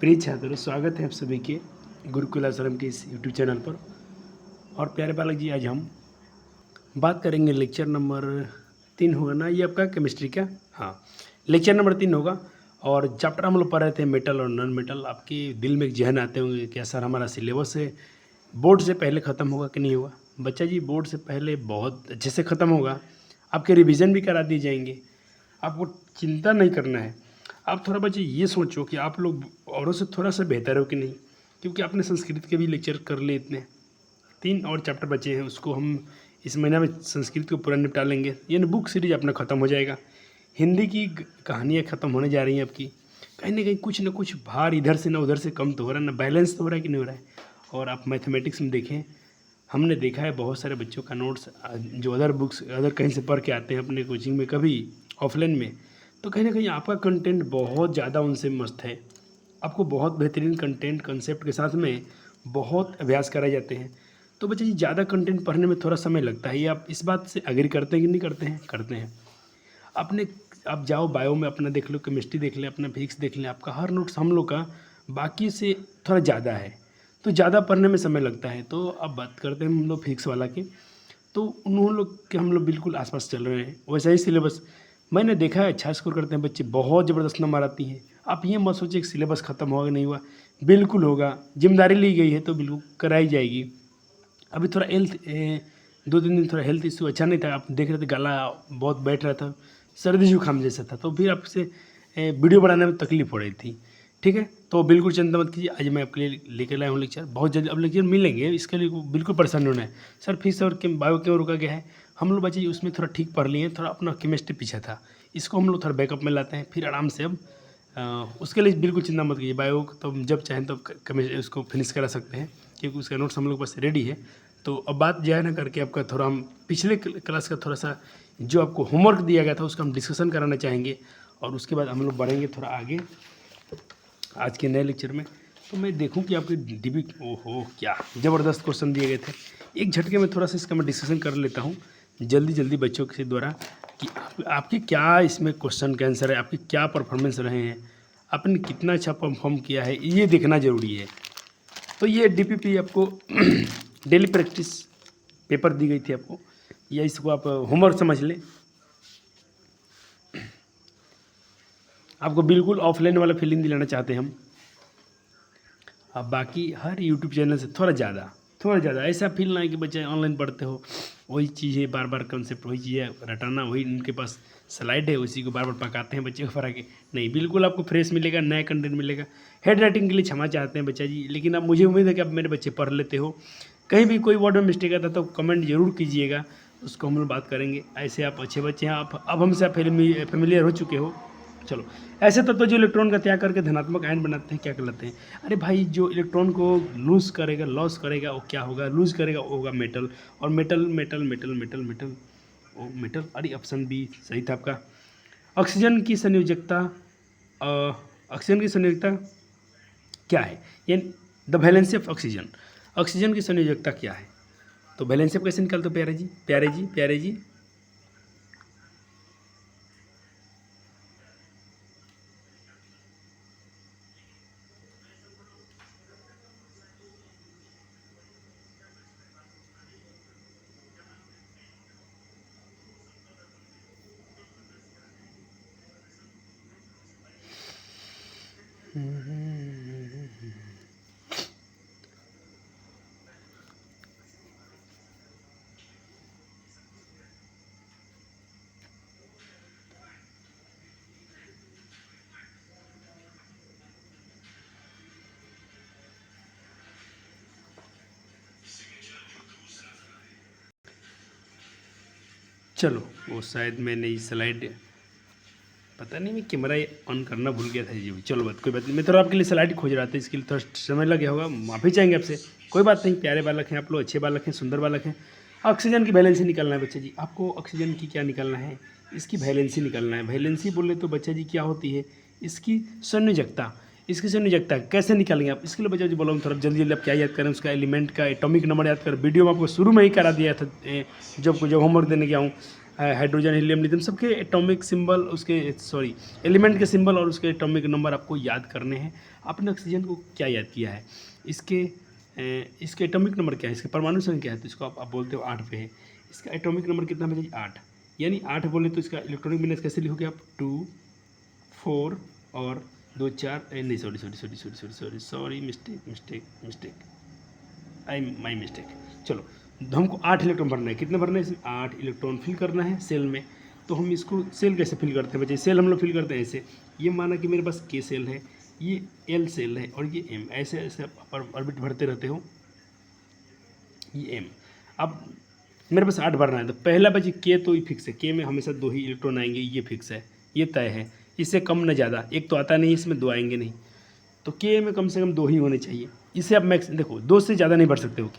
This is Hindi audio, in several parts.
प्रिय छात्रों, स्वागत है आप सभी के गुरुकुल आश्रम के इस यूट्यूब चैनल पर। और प्यारे बालक जी, आज हम बात करेंगे लेक्चर नंबर 3 होगा ना, ये आपका केमिस्ट्री का। हाँ, लेक्चर नंबर 3 होगा। और चैप्टर हम लोग पढ़ रहे थे मेटल और नॉन मेटल। आपके दिल में एक जहन आते होंगे क्या सर हमारा सिलेबस है बोर्ड से पहले ख़त्म होगा कि नहीं होगा। बच्चा जी, बोर्ड से पहले बहुत अच्छे से ख़त्म होगा। आपके रिवीजन भी करा दिए जाएंगे, आपको चिंता नहीं करना है। आप थोड़ा बच्चे ये सोचो कि आप लोग औरों से थोड़ा सा बेहतर हो कि नहीं, क्योंकि आपने संस्कृत के भी लेक्चर कर लिए इतने। 3 और चैप्टर बचे हैं, उसको हम इस महीना में संस्कृत को पूरा निपटा लेंगे। यानी बुक सीरीज अपना ख़त्म हो जाएगा। हिंदी की कहानियाँ ख़त्म होने जा रही हैं आपकी। कहीं ना कहीं कुछ ना कुछ भार इधर से ना उधर से कम तो हो रहा है, ना बैलेंस तो हो रहा है कि नहीं हो रहा है। और आप मैथमेटिक्स में देखें, हमने देखा है बहुत सारे बच्चों का नोट्स जो अदर बुक्स अदर कहीं से पढ़ के आते हैं अपने कोचिंग में, कभी ऑफलाइन में, तो कहीं ना कहीं आपका कंटेंट बहुत ज़्यादा उनसे मस्त है। आपको बहुत बेहतरीन कंटेंट कंसेप्ट के साथ में बहुत अभ्यास कराए जाते हैं। तो बच्चे जी, ज़्यादा कंटेंट पढ़ने में थोड़ा समय लगता है। ये आप इस बात से एग्री करते हैं कि नहीं करते हैं? करते हैं। अपने आप जाओ बायो में अपना देख लो, केमिस्ट्री देख लें, अपना फिजिक्स देख लें, आपका हर नोट्स हम लोग का बाकी से थोड़ा ज़्यादा है, तो ज़्यादा पढ़ने में समय लगता है। तो अब बात करते हैं हम लोग फिजिक्स वाला की, तो उन लोग के हम लोग बिल्कुल आसपास चल रहे हैं। वैसा ही सिलेबस मैंने देखा है, अच्छा स्कोर करते हैं बच्चे, बहुत ज़बरदस्त नंबर आती हैं। आप ये मत सोचिए कि सिलेबस ख़त्म होगा नहीं हुआ, बिल्कुल होगा। जिम्मेदारी ली गई है तो बिल्कुल कराई जाएगी। अभी थोड़ा हेल्थ 2-3 दिन थोड़ा हेल्थ इशू अच्छा नहीं था, आप देख रहे थे गला बहुत बैठ रहा था, सर्दी जुकाम जैसा था, तो फिर आपसे वीडियो बनाने में तकलीफ हो रही थी। ठीक है, तो बिल्कुल चिंता मत कीजिए, आज मैं आपके लिए लेकर आया हूँ लेक्चर। बहुत जल्दी अब लेक्चर मिलेंगे, इसके लिए बिल्कुल परेशान होना है। सर फिजिक्स और बायो क्यों रुका गया है? हम लोग बच्चे उसमें थोड़ा ठीक पढ़ लिए हैं, थोड़ा अपना केमिस्ट्री पीछे था, इसको हम लोग थोड़ा बैकअप में लाते हैं, फिर आराम से अब उसके लिए बिल्कुल चिंता मत कीजिए। बायो तो हम जब चाहें तो केमिस्ट्री उसको फिनिश करा सकते हैं, क्योंकि उसका नोट्स हम लोग पास रेडी है। तो अब बात जाए ना करके आपका थोड़ा हम पिछले क्लास का थोड़ा सा जो आपको होमवर्क दिया गया था उसका हम डिस्कशन कराना चाहेंगे, और उसके बाद हम लोग बढ़ेंगे थोड़ा आगे आज के नए लेक्चर में। तो मैं देखूं कि आपके डीबी, ओहो क्या ज़बरदस्त क्वेश्चन दिए गए थे। एक झटके में थोड़ा सा इसका मैं डिस्कशन कर लेता हूं जल्दी जल्दी बच्चों के द्वारा कि आपके क्या इसमें क्वेश्चन का आंसर है, आपके क्या परफॉर्मेंस रहे हैं, आपने कितना अच्छा परफॉर्म किया है, ये देखना ज़रूरी है। तो ये डीपीपी आपको डेली प्रैक्टिस पेपर दी गई थी आपको, या इसको आप होमवर्क समझ लें। आपको बिल्कुल ऑफलाइन वाला फीलिंग दिलाना चाहते हैं हम। अब बाकी हर यूट्यूब चैनल से थोड़ा ज़्यादा ऐसा फील ना है कि बच्चे ऑनलाइन पढ़ते हो, वही चीज़ है, बार बार कंसेप्ट वही चीज़ है रटाना, वही उनके पास स्लाइड है, उसी को बार बार पकाते हैं बच्चे को पढ़ा के। नहीं, बिल्कुल आपको फ्रेश मिलेगा, नया कंटेंट मिलेगा। हेड राइटिंग के लिए क्षमा चाहते हैं बच्चा जी, लेकिन अब मुझे उम्मीद है कि अब मेरे बच्चे पढ़ लेते हो। कहीं भी कोई वर्ड में मिस्टेक आता तो कमेंट जरूर कीजिएगा, उसको हम लोग बात करेंगे। ऐसे आप अच्छे बच्चे हैं, आप अब हमसे फेमिलियर हो चुके हो। चलो, ऐसे तत्व जो इलेक्ट्रॉन का त्याग करके धनात्मक आयन बनाते हैं क्या कहलाते हैं? अरे भाई, जो इलेक्ट्रॉन को लूज करेगा, लॉस करेगा, वो क्या होगा? लूज करेगा वो होगा मेटल। और metal metal metal metal metal ओ मेटल, अरे ऑप्शन बी सही था आपका। ऑक्सीजन की संयोजकता, ऑक्सीजन की संयोजकता क्या है? यानी the valency of oxygen, oxygen की संयोजकता क्या है? तो वैलेंसी आप कैसे निकालते हो प्यारे जी? प्यारे जी चलो, वो शायद मैंने ये स्लाइड, पता नहीं मैं कैमरा ऑन करना भूल गया था जी। चलो बात, कोई बात नहीं, मैं थोड़ा आपके लिए स्लाइड खोज रहा था, इसके लिए थोड़ा समय लग गया होगा, माफ़ी चाहेंगे आपसे। कोई बात नहीं, प्यारे बालक हैं आप लोग, अच्छे बालक हैं, सुंदर बालक हैं। ऑक्सीजन की वैलेंसी निकालना है बच्चा जी, आपको ऑक्सीजन की क्या निकालना है? इसकी वैलेंसी निकालना है। वैलेंसी बोले तो बच्चा जी क्या होती है? इसकी संयोजकता। इसकी संयोजकता कैसे निकालेंगे आप? इसके लिए बच्चा जी बोलो थोड़ा जल्दी आप क्या याद करें, उसका एलिमेंट का एटॉमिक नंबर याद करें। वीडियो में आपको शुरू में ही करा दिया था जब होमवर्क देने गया हूँ। हाइड्रोजन, हीलियम, लिथियम, सबके एटॉमिक सिंबल, उसके सॉरी एलिमेंट के सिंबल और उसके एटॉमिक नंबर आपको याद करने हैं। आपने ऑक्सीजन को क्या याद किया है, इसके एटॉमिक नंबर क्या है, इसके परमाणु संख्या क्या है, तो इसको आप बोलते हो 8 पे है। इसका एटॉमिक नंबर कितना है, 8, यानी 8 बोले तो इसका इलेक्ट्रॉनिक बिजनेस कैसे लिखोगे आप, 2 4 और 2 4, नहीं सॉरी मिस्टेक माई मिस्टेक। चलो, हमको 8 इलेक्ट्रॉन भरना है, कितने भरना है इसमें, 8 इलेक्ट्रॉन फिल करना है सेल में। तो हम इसको सेल कैसे फिल करते हैं बच्चे, सेल हम लोग फिल करते हैं ऐसे, ये माना कि मेरे पास के सेल है, ये एल सेल है और ये एम, ऐसे ऐसे आप ऑर्बिट भरते रहते हो, ये एम। अब मेरे पास 8 भरना है, तो पहला बच्चे के तो ही फिक्स है, के में हमेशा 2 ही इलेक्ट्रॉन आएंगे, ये फिक्स है, ये तय है, इससे कम न ज़्यादा, एक तो आता नहीं, इसमें 2 आएंगे नहीं, तो के में कम से कम 2 ही होने चाहिए। इससे आप मैक्स देखो 2 से ज़्यादा नहीं भर सकते हो,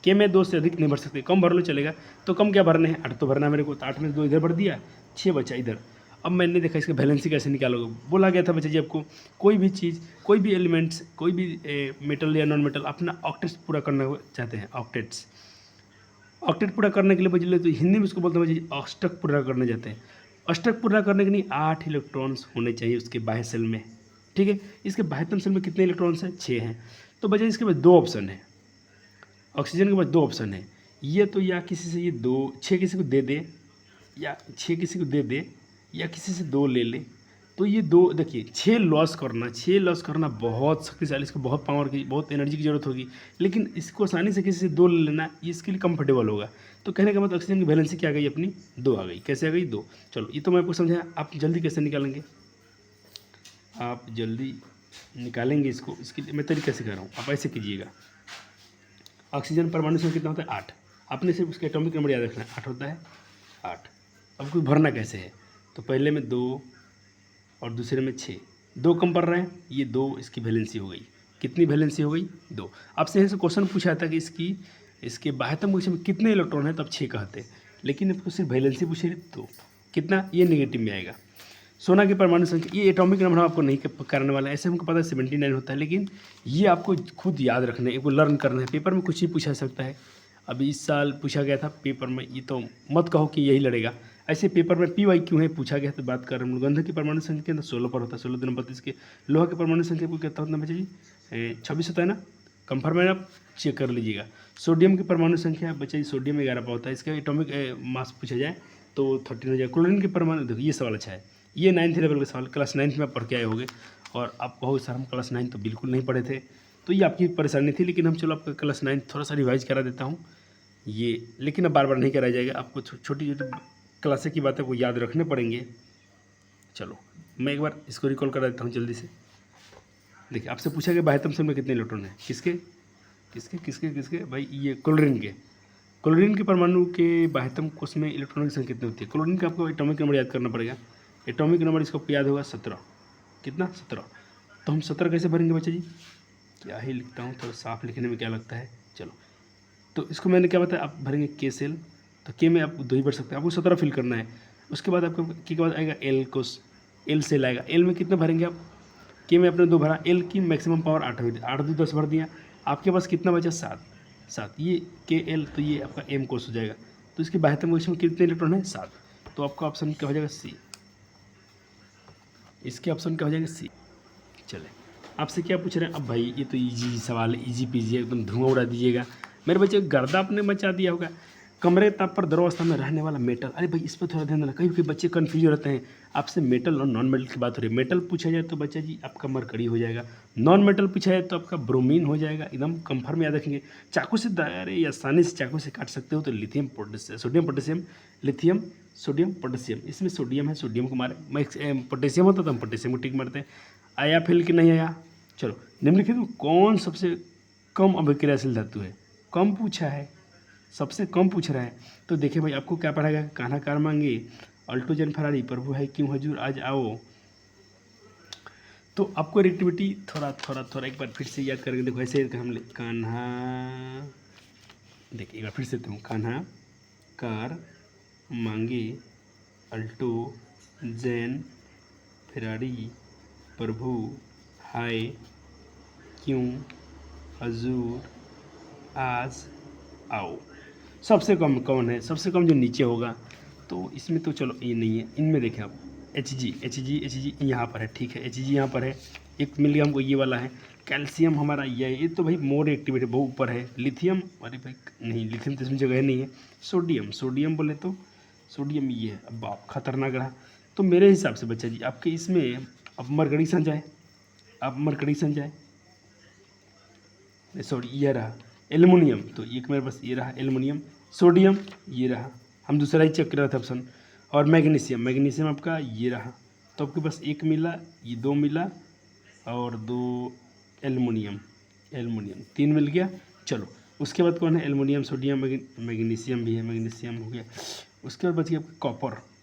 के में 2 से अधिक नहीं भर सकते, कम भर लो चलेगा। तो कम क्या भरने हैं, 8 तो भरना है मेरे को, तो 8 में से 2 इधर भर दिया, 6 बचा इधर। अब मैंने देखा इसका वैलेंसी कैसे निकालोगे, बोला गया था बच्चा जी आपको, कोई भी चीज़, कोई भी एलिमेंट्स, कोई भी मेटल या नॉन मेटल अपना ऑक्टेट्स पूरा करना चाहते हैं, ऑक्टेट पूरा करने के लिए बच्चे, तो हिंदी में उसको बोलते हैं बच्चे अष्टक पूरा करने जाते हैं। अष्टक पूरा करने के लिए 8 इलेक्ट्रॉन्स होने चाहिए उसके बाह्य सेल में, ठीक है। इसके बाह्यतम सेल में कितने इलेक्ट्रॉन्स हैं, 6 हैं। तो बच्चे इसके पास 2 ऑप्शन है, ऑक्सीजन के पास 2 ऑप्शन है, ये तो या किसी से ये 6 किसी को दे दे, या 6 किसी को दे दे, या किसी से 2 ले ले। तो ये 2 देखिए, 6 लॉस करना बहुत शक्तिशाली, इसको बहुत पावर की, बहुत एनर्जी की जरूरत होगी, लेकिन इसको आसानी से किसी से 2 ले लेना, ये इसके लिए कंफर्टेबल होगा। तो कहने का मतलब ऑक्सीजन की वैलेंसी क्या आ गई अपनी, 2 आ गई। कैसे आ गई, 2। चलो, ये तो मैं आपको समझाया, आप जल्दी कैसे निकालेंगे, आप जल्दी निकालेंगे इसको, इसके लिए मैं तरीके से कह रहा हूँ, आप ऐसे कीजिएगा। ऑक्सीजन परमाणु संख्या कितना होता है, 8। आपने सिर्फ उसका एटॉमिक नंबर याद रखना है, 8 होता है, 8। अब कोई भरना कैसे है, तो पहले में 2 और दूसरे में 6, 2 कम पड़ रहे हैं, ये 2 इसकी वैलेंसी हो गई। कितनी वैलेंसी हो गई, 2। आपसे यहाँ से क्वेश्चन पूछा था कि इसके बाह्यतम कक्षा में कितने इलेक्ट्रॉन है, तो आप 6 कहते, लेकिन आपको सिर्फ वैलेंसी पूछे तो कितना, ये नेगेटिव में आएगा। सोना की परमाणु संख्या, ये एटॉमिक नंबर हम आपको नहीं करने वाला है, ऐसे हमको पता है 79 होता है, लेकिन ये आपको खुद याद रखना है, लर्न करना है। पेपर में कुछ ही पूछा सकता है, अभी इस साल पूछा गया था पेपर में, ये तो मत कहो कि यही लड़ेगा। ऐसे पेपर में PYQ है पूछा गया, तो बात कर रहे हैं। गंधक की परमाणु संख्या के अंदर 16 पर होता है, 16 दिन 32 के। लोहा की परमाणु संख्या को कितना होता है बच्चा जी, 26 होता है ना, कंफर्म है, आप चेक कर लीजिएगा। सोडियम की परमाणु संख्या बच्चा जी, सोडियम 11 पर होता है, इसका एटॉमिक मास पूछा जाए तो 13 हो जाएगा। क्लोरीन की परमाणु, देखो ये सवाल अच्छा है, ये 9th लेवल का सवाल, क्लास 9th में आप पढ़ के आए होंगे, और आप कहो सर हम क्लास 9 तो बिल्कुल नहीं पढ़े थे, तो ये आपकी परेशानी थी, लेकिन हम चलो आपका क्लास 9 थोड़ा सा रिवाइज करा देता हूँ ये, लेकिन अब बार बार नहीं कराया जाएगा, आपको छोटी छोटी क्लासे की बातें को याद रखने पड़ेंगे। चलो, मैं एक बार इसको रिकॉल करा देता हूँ जल्दी से। देखिए, आपसे पूछा गया बाह्यतम सेल में कितने इलेक्ट्रॉन है, किसके किसके किसके किसके भाई, ये क्लोरीन के परमाणु के बाह्यतम कोश में इलेक्ट्रॉनों की संख्या कितनी होती है। क्लोरीन का आपको एटॉमिक नंबर याद करना पड़ेगा, एटॉमिक नंबर इसको याद होगा 17, कितना 17। तो हम 17 कैसे भरेंगे बच्चे जी, क्या ही लिखता हूँ, थोड़ा साफ लिखने में क्या लगता है। चलो, तो इसको मैंने क्या बताया, आप भरेंगे के सेल, तो के में आप 2 ही भर सकते हैं, आपको 17 फिल करना है। उसके बाद आपको के बाद आएगा एल कोश, एल सेल आएगा, एल में कितना भरेंगे आप, के में आपने 2 भरा, एल की मैक्सिमम पावर 8 हुई थी, 8 2 10 भर दिया, आपके पास कितना बचा 7, ये के एल, तो ये आपका एम कोश हो जाएगा। तो इसके बाह्यतम कोश में कितने इलेक्ट्रॉन है, 7। तो आपका ऑप्शन क्या हो जाएगा, सी। इसके ऑप्शन क्या हो जाएगा, सी। चले, आपसे क्या पूछ रहे हैं अब भाई, ये तो इजी सवाल है, इजी पीजी एकदम धुआं उड़ा दीजिएगा मेरे बच्चे। गर्दा आपने मचा दिया होगा, कमरे ताप पर द्रवावस्था में रहने वाला मेटल, अरे भाई इस पर थोड़ा ध्यान देना, कई कई बच्चे कन्फ्यूज रहते हैं। आपसे मेटल और नॉन मेटल की बात हो रही है, मेटल पूछा जाए तो बच्चा जी आपका मरकरी हो जाएगा, नॉन मेटल पूछा जाए तो आपका ब्रोमीन हो जाएगा, एकदम कंफर्म याद रखेंगे। चाकू से अरे आसानी से चाकू से काट सकते हो तो lithium potassium, sodium potassium, lithium sodium potassium, इसमें सोडियम है, सोडियम को मारे, पोटेशियम होता तो हम पोटेशियम को टिक मारते हैं। आया फिल कि नहीं आया। चलो, निम्नलिखित में कौन सबसे कम अभिक्रियाशील धातु है, कम पूछा है, सबसे कम पूछ रहा है। तो देखिए भाई, आपको क्या पढ़ाएगा, कान्हा कार मांगे, अल्टो जन फरारी, प्रभु है क्यों हजूर आज आओ। तो आपको रिलेटिविटी थोड़ा एक बार फिर से याद करके देखो, ऐसे हम कान्हा, देखिए एक बार फिर से तुम कान्हा कार मांगे, अल्टो जैन फरारी, प्रभु हाय क्यों हजूर आज आओ। सबसे कम कौन है, सबसे कम जो नीचे होगा तो इसमें तो चलो ये नहीं है, इनमें देखें आप Hg यहाँ पर है, ठीक है, Hg यहाँ पर है, एक मिल गया हमको, ये वाला है। कैल्शियम हमारा ये तो भाई मोर एक्टिवेटेड बहुत ऊपर है। लिथियम, अरे भाई नहीं, लिथियम तो इसमें जगह नहीं है। सोडियम बोले तो सोडियम ये है, अब बाप खतरनाक रहा। तो मेरे हिसाब से बच्चा जी आपके इसमें अब मरकरी सन जाए, सॉरी ये रहा एल्युमिनियम, तो एक मेरे पास ये रहा एल्युमिनियम। सोडियम ये रहा, हम दूसरा ही चेक कर रहा था ऑप्शन। और मैग्नीशियम आपका ये रहा, तो आपके पास एक मिला, ये दो मिला और दो एल्युमिनियम 3 मिल गया। चलो उसके बाद कौन है, एल्युमिनियम, सोडियम, मैग्नीशियम भी है, मैग्नीशियम हो गया। उसके बाद बच गया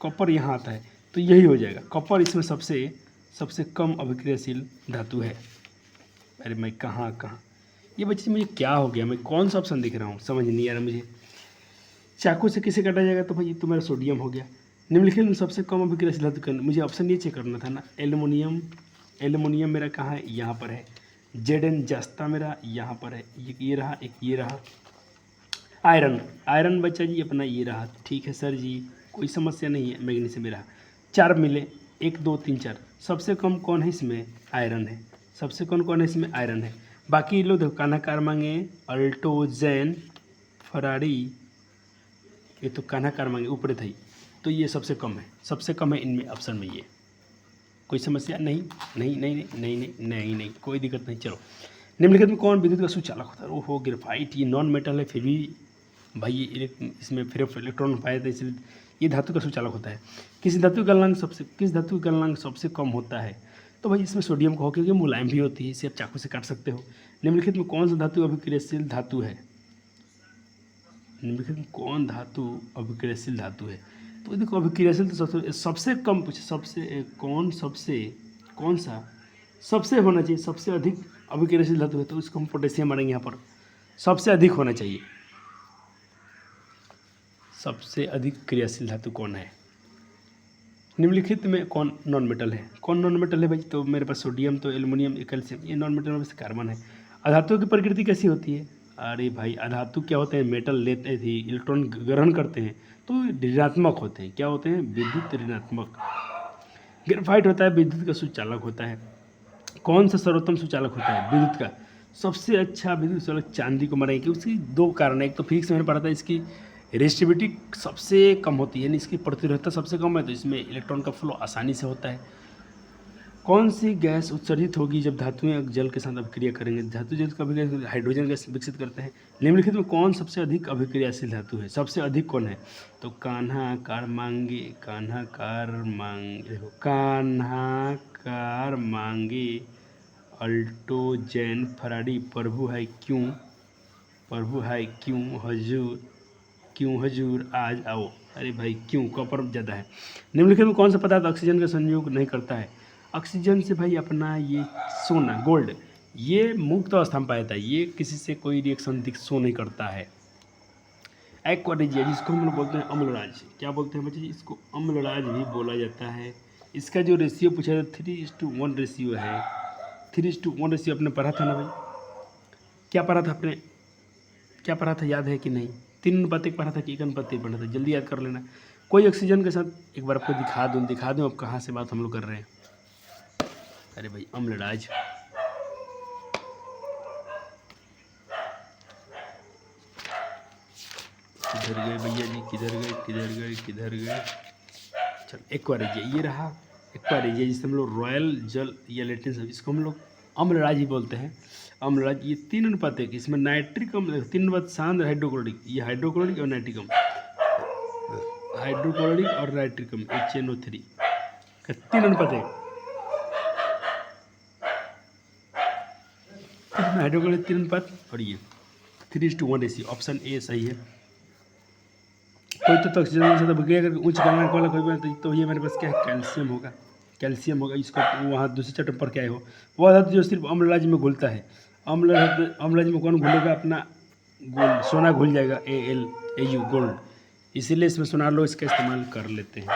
कॉपर यहाँ आता है, तो यही हो जाएगा। कॉपर इसमें सबसे कम अभिक्रियाशील धातु है। अरे मैं कहाँ ये बच्चे मुझे क्या हो गया, मैं कौन सा ऑप्शन दिख रहा हूँ, समझ नहीं आ रहा मुझे। चाकू से किसे काटा जाएगा, तो भाई ये तो मेरा सोडियम हो गया। निम्नलिखित में सबसे कम अभिक्रियाशील धातु करना, मुझे ऑप्शन ये चेक करना था ना। एल्युमिनियम मेरा कहाँ है, यहाँ पर है। Zn जस्ता मेरा यहाँ पर है, ये रहा, एक ये रहा। आयरन बच्चा जी अपना ये रहा, ठीक है सर जी, कोई समस्या नहीं है। मैग्नीशियम मेरा 4 मिले, 1 2 3 4। सबसे कम कौन है इसमें, आयरन है। सबसे कौन है इसमें, आयरन है। बाकी लोग देखो कान्हा कार मांगे, अल्टो, जैन, फरारी, ये तो कान्हा कार मांगे ऊपर था ही, तो ये सबसे कम है इनमें ऑप्शन में। ये कोई समस्या नहीं, कोई दिक्कत नहीं। चलो निम्नलिखित में कौन विद्युत का सुचालक होता है। ओहो ग्रेफाइट, ये नॉन मेटल है, फिर भी भाई ये इसमें फिर इलेक्ट्रॉन पाया था, इसलिए ये धातु का सुचालक होता है। किस धातु का गलनांक सबसे कम होता है, तो भाई इसमें सोडियम का हो, क्योंकि मुलायम भी होती है, इसे आप चाकू से काट सकते हो। निम्नलिखित में कौन सा धातु अभिक्रियाशील धातु है, निम्नलिखित में कौन धातु अभिक्रियाशील धातु है। तो देखो अभिक्रियाशील तो सबसे कम पूछे, कौन सा सबसे होना चाहिए, सबसे अधिक अभिक्रियाशील धातु है, तो इसको हम पोटेशियम मानेंगे। यहाँ पर सबसे अधिक होना चाहिए, सबसे अधिक क्रियाशील धातु कौन है। निम्नलिखित में कौन नॉन मेटल है, भाई तो मेरे पास सोडियम, तो एल्युमिनियम, कैल्शियम, ये नॉन मेटल में से कार्बन है। अधातुओं की प्रकृति कैसी होती है, अरे भाई अधातु क्या होते हैं, मेटल लेते थे, इलेक्ट्रॉन ग्रहण करते हैं, तो ऋणात्मक होते हैं। क्या होते हैं, विद्युत ऋणात्मक। ग्रेफाइट होता है, विद्युत का सुचालक होता है। कौन सा सर्वोत्तम सुचालक होता है विद्युत का, सबसे अच्छा विद्युत सुचालक चांदी को मानेंगे, कि उसकी 2 कारण है। एक तो फिजिक्स में मैंने पढ़ा था, इसकी रेजिस्टिविटी सबसे कम होती है, यानी इसकी प्रतिरोधकता सबसे कम है, तो इसमें इलेक्ट्रॉन का फ्लो आसानी से होता है। कौन सी गैस उत्सर्जित होगी जब धातुएं जल के साथ अभिक्रिया करेंगे, धातु जल का अभिक्रिया हाइड्रोजन गैस विकसित करते हैं। निम्नलिखित में कौन सबसे अधिक अभिक्रियाशील धातु है, सबसे अधिक कौन है, तो कान्हा कार मांगे, अल्टो, जैन, फरारी, प्रभु है क्यों हजूर आज आओ। अरे भाई क्यों, कॉपर ज़्यादा है। निम्नलिखित में कौन सा पदार्थ ऑक्सीजन का संयोग नहीं करता है, ऑक्सीजन से भाई अपना ये सोना, गोल्ड, ये मुक्त अवस्था में पाया जाता है, ये किसी से कोई रिएक्शन शो नहीं करता है। एक्वारिजिया, जिसको हम लोग बोलते हैं अम्लराज, क्या बोलते हैं बच्चे जी, इसको अम्लराज भी बोला जाता है। इसका जो रेशियो पूछा था 3:1 रेशियो है। 3:1 रेशियो आपने पढ़ा था ना भाई, क्या पढ़ा था याद है कि नहीं, 3:1 पढ़ा था कि 1:3 पढ़ा था, जल्दी याद कर लेना। कोई ऑक्सीजन के साथ एक बार आपको दिखा दूँ अब कहाँ से बात हम लोग कर रहे हैं। अरे भाई अम्लराज, किधर गए भैया जी, किधर गए। चल एक्वारिजिया, ये रहा एक्वारिजिया, जिसे हम लोग रॉयल जल या लेटिन, इसको हम लोग अम्लराज ही बोलते हैं। अम्लराज ये 3:1, इसमें नाइट्रिक अम्ल 3 सांद्र हाइड्रोक्लोरिक, ये हाइड्रोक्लोरिक और नाइट्रिक अम्ल, HNO3 का 3:1, हाइड्रोक्लोरिक 3:1 और ये 3:1 रेशियो, ऑप्शन ए सही है। कोई तो ऑक्सीजन से अभिक्रिया करके उच्च गलनांक वाला कोई, तो ये मेरे पास क्या है, कैल्शियम होगा। इसको वहाँ दूसरे चैप्टर पर क्या है, वो धातु जो सिर्फ अम्लराज में घुलता है। अम्लराज में कौन घुलेगा, अपना गोल्ड, सोना घुल जाएगा, AU गोल्ड, इसीलिए इसमें सोनार लोग इसका इस्तेमाल कर लेते हैं।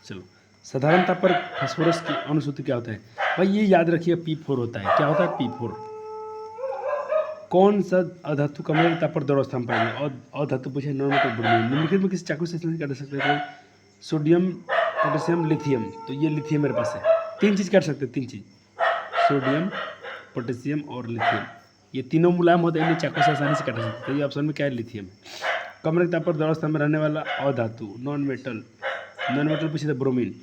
चलो साधारणतः पर फास्फोरस की अनुसूत्र क्या होता है, भाई ये याद रखिए P4 होता है। क्या होता है, P4। कौन सा अधातु कमरे के ताप पर द्रव अवस्था में पाएंगे? और अधातु पूछे नॉन मेटल ब्रोमीन। निम्नलिखित में किसी चाकू से काट सकते हैं? Sodium, potassium, lithium. तो ये लिथियम मेरे पास है। 3 चीज़ काट सकते हैं, 3 चीज़, सोडियम, पोटेशियम और लिथियम। ये तीनों मुलायम होते हैं, चाकू से आसानी से काट सकते हैं। तो ये ऑप्शन में क्या है? लिथियम। कमरे के ताप पर द्रव अवस्था में रहने वाला अधातु, नॉन मेटल पूछे तो ब्रोमीन।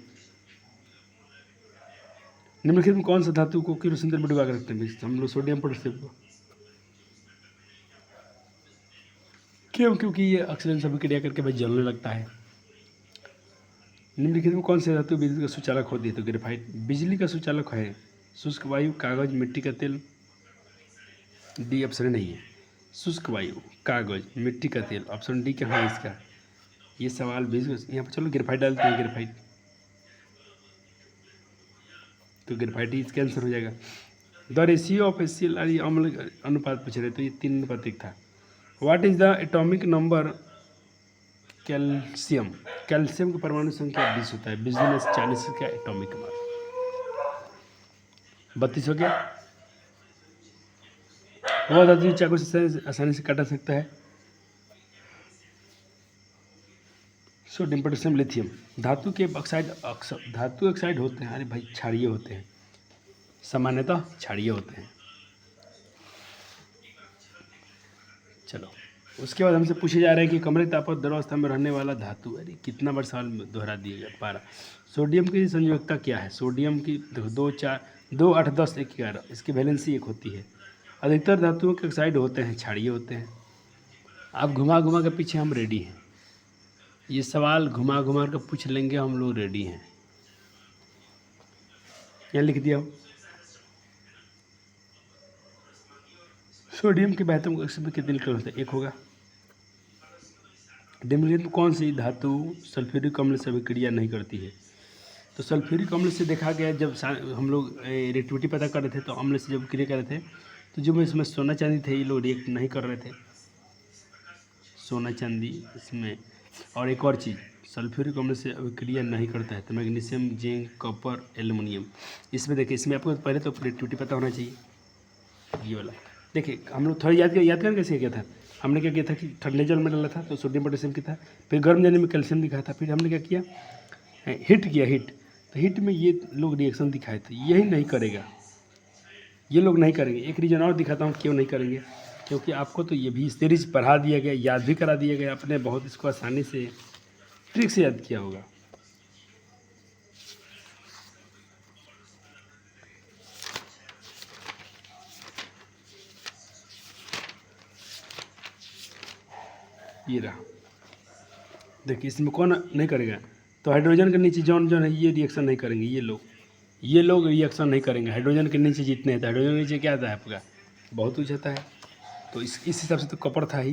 निम्नलिखित में कौन सा धातु को किरोसिन तेल में डुबा कर रखते हैं? हम लोग सोडियम, पोटेशियम को। क्यों? क्योंकि ये ऑक्सीजन से क्रिया करके भाई जलने लगता है। निम्नलिखित में कौन से धातु बिजली का सुचालक होती है? तो ग्रेफाइट बिजली का सुचालक है। शुष्क वायु, कागज, मिट्टी का तेल। डी ऑप्शन नहीं है। शुष्क वायु, कागज, मिट्टी का तेल। ऑप्शन डी क्या है इसका? ये सवाल बिजली, यहाँ पर चलो ग्रेफाइट डालते हैं, ग्रेफाइट। तो ग्रेफाइट ही इसका आंसर हो जाएगा। द रेशियो ऑफ HCl अम्ल अनुपात पूछ रहे, तो ये 3 अनुपातिक था। What is the atomic number calcium? Calcium की परमाणु संख्या 20 होता है। 20 × 40 का एटॉमिक नंबर 32 हो गया। वह धातु चाकू से आसानी से काटा सकता है? Sodium, potassium, lithium. धातु के ऑक्साइड होते हैं, अरे भाई क्षारीय होते हैं, सामान्यतः क्षारीय होते हैं। चलो, उसके बाद हमसे पूछे जा रहा है कि कमरे ताप पर द्रव अवस्था में रहने वाला धातु, अरे कितना बार सवाल दोहरा दिया गया। 12 सोडियम की संयोजकता क्या है? सोडियम की 2, 4, 2, 8, 10, 1, 11। इसकी वैलेंसी 1 होती है। अधिकतर धातुओं के ऑक्साइड होते हैं, क्षारीय होते हैं। आप घुमा के पीछे हम रेडी हैं। ये सवाल घुमा कर पूछ लेंगे, हम लोग रेडी हैं। क्या लिख दिया हो? सोडियम के महत्व कक्ष में कितने इलेक्ट्रॉन होते हैं? 1 होगा। निम्नलिखित में कौन सी धातु सल्फ्यूरिक अम्ल से अभिक्रिया नहीं करती है? तो सल्फ्यूरिक अम्ल से देखा गया, जब हम लोग रिएक्टिविटी पता कर रहे थे, तो अम्ल से जब क्रिया कर रहे थे, तो जो इसमें सोना चांदी थे, ये लोग रिएक्ट नहीं कर रहे थे, सोना चांदी इसमें। और एक और चीज़, सल्फ्यूरिक अम्ल से अभिक्रिया नहीं करता है, तो मैग्नीशियम, जिंक, कॉपर, एल्युमिनियम। इसमें देखिए, इसमें आपको पहले तो रिएक्टिविटी पता होना चाहिए, ये वाला। देखिए, हम लोग थोड़ा याद कर कैसे किया था। हमने क्या किया था कि ठंडे जल में डाला था तो सोडियम, पोटेशियम की था, फिर गर्म जल में कैल्शियम दिखाया था, फिर हमने क्या किया, हीट किया, तो हीट में ये लोग रिएक्शन दिखाए थे। यही नहीं करेगा, ये लोग नहीं करेंगे। एक रीज़न और दिखाता हूँ क्यों नहीं करेंगे, क्योंकि आपको तो ये भी सीरीज पढ़ा दिया गया, याद भी करा दिया गया, आपने बहुत इसको आसानी से ट्रिक से याद किया होगा। ये रहा, देखिए इसमें कौन नहीं करेगा, तो हाइड्रोजन के नीचे जौन है ये रिएक्शन नहीं करेंगे, ये लोग रिएक्शन नहीं करेंगे। हाइड्रोजन के नीचे जितने हैं, तो हाइड्रोजन के नीचे क्या आता है आपका, बहुत कुछ आता है। तो इस हिसाब से तो कॉपर था ही।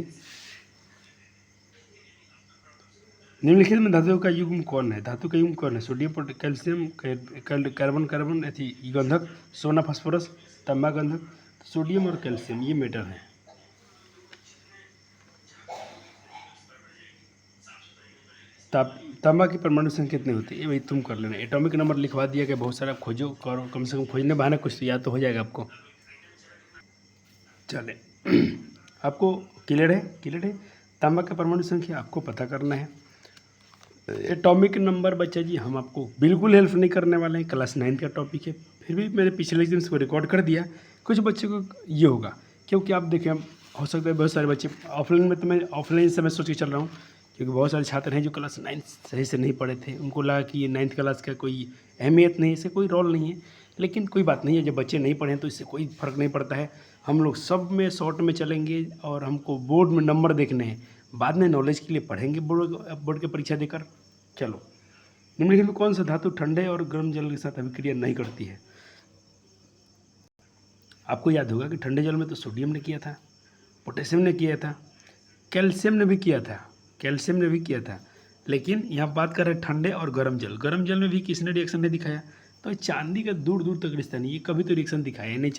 निम्नलिखित में धातुओं का युग्म कौन है? धातु का युग्म कौन है? सोडियम, कैल्शियम, कार्बन, गंधक, सोना, फास्फोरस, तांबा, गंधक। सोडियम और कैल्शियम ये मेटल है। तांबा की परमाणु संख्या कितनी होती है? ये भाई तुम कर लेना, एटॉमिक नंबर लिखवा दिया गया, बहुत सारा खोजो करो, कम से कम खोजने बहाना कुछ तो याद तो हो जाएगा आपको। चले आपको क्लियर है। तांबा का परमाणु संख्या आपको पता करना है। एटॉमिक नंबर बच्चा जी हम आपको बिल्कुल हेल्प नहीं करने वाले हैं, क्लास 9 का टॉपिक है। फिर भी मैंने पिछले दिन इसको रिकॉर्ड कर दिया। कुछ बच्चों को ये होगा, क्योंकि आप देखें, हो सकता है बहुत सारे बच्चे ऑफलाइन में, तो मैं ऑफलाइन से मैं सोच के चल रहा हूँ, क्योंकि बहुत सारे छात्र हैं जो क्लास 9 सही से नहीं पढ़े थे, उनको लगा कि ये 9th क्लास का कोई अहमियत नहीं है, इससे कोई रोल नहीं है। लेकिन कोई बात नहीं है, जब बच्चे नहीं पढ़े तो इससे कोई फ़र्क नहीं पड़ता है। हम लोग सब में शॉर्ट में चलेंगे, और हमको बोर्ड में नंबर देखने हैं, बाद में नॉलेज के लिए पढ़ेंगे बोर्ड की परीक्षा देकर। चलो, निम्नलिखित में कौन सा धातु ठंडे और गर्म जल के साथ अभिक्रिया नहीं करती है? आपको याद होगा कि ठंडे जल में तो सोडियम ने किया था, पोटेशियम ने किया था, कैल्शियम ने भी किया था, लेकिन यहाँ बात कर रहे हैं ठंडे और गर्म जल में भी किसने रिएक्शन नहीं दिखाया? तो चांदी का दूर दूर तक रिश्ता नहीं, ये कभी तो रिएक्शन दिखाया नहीं।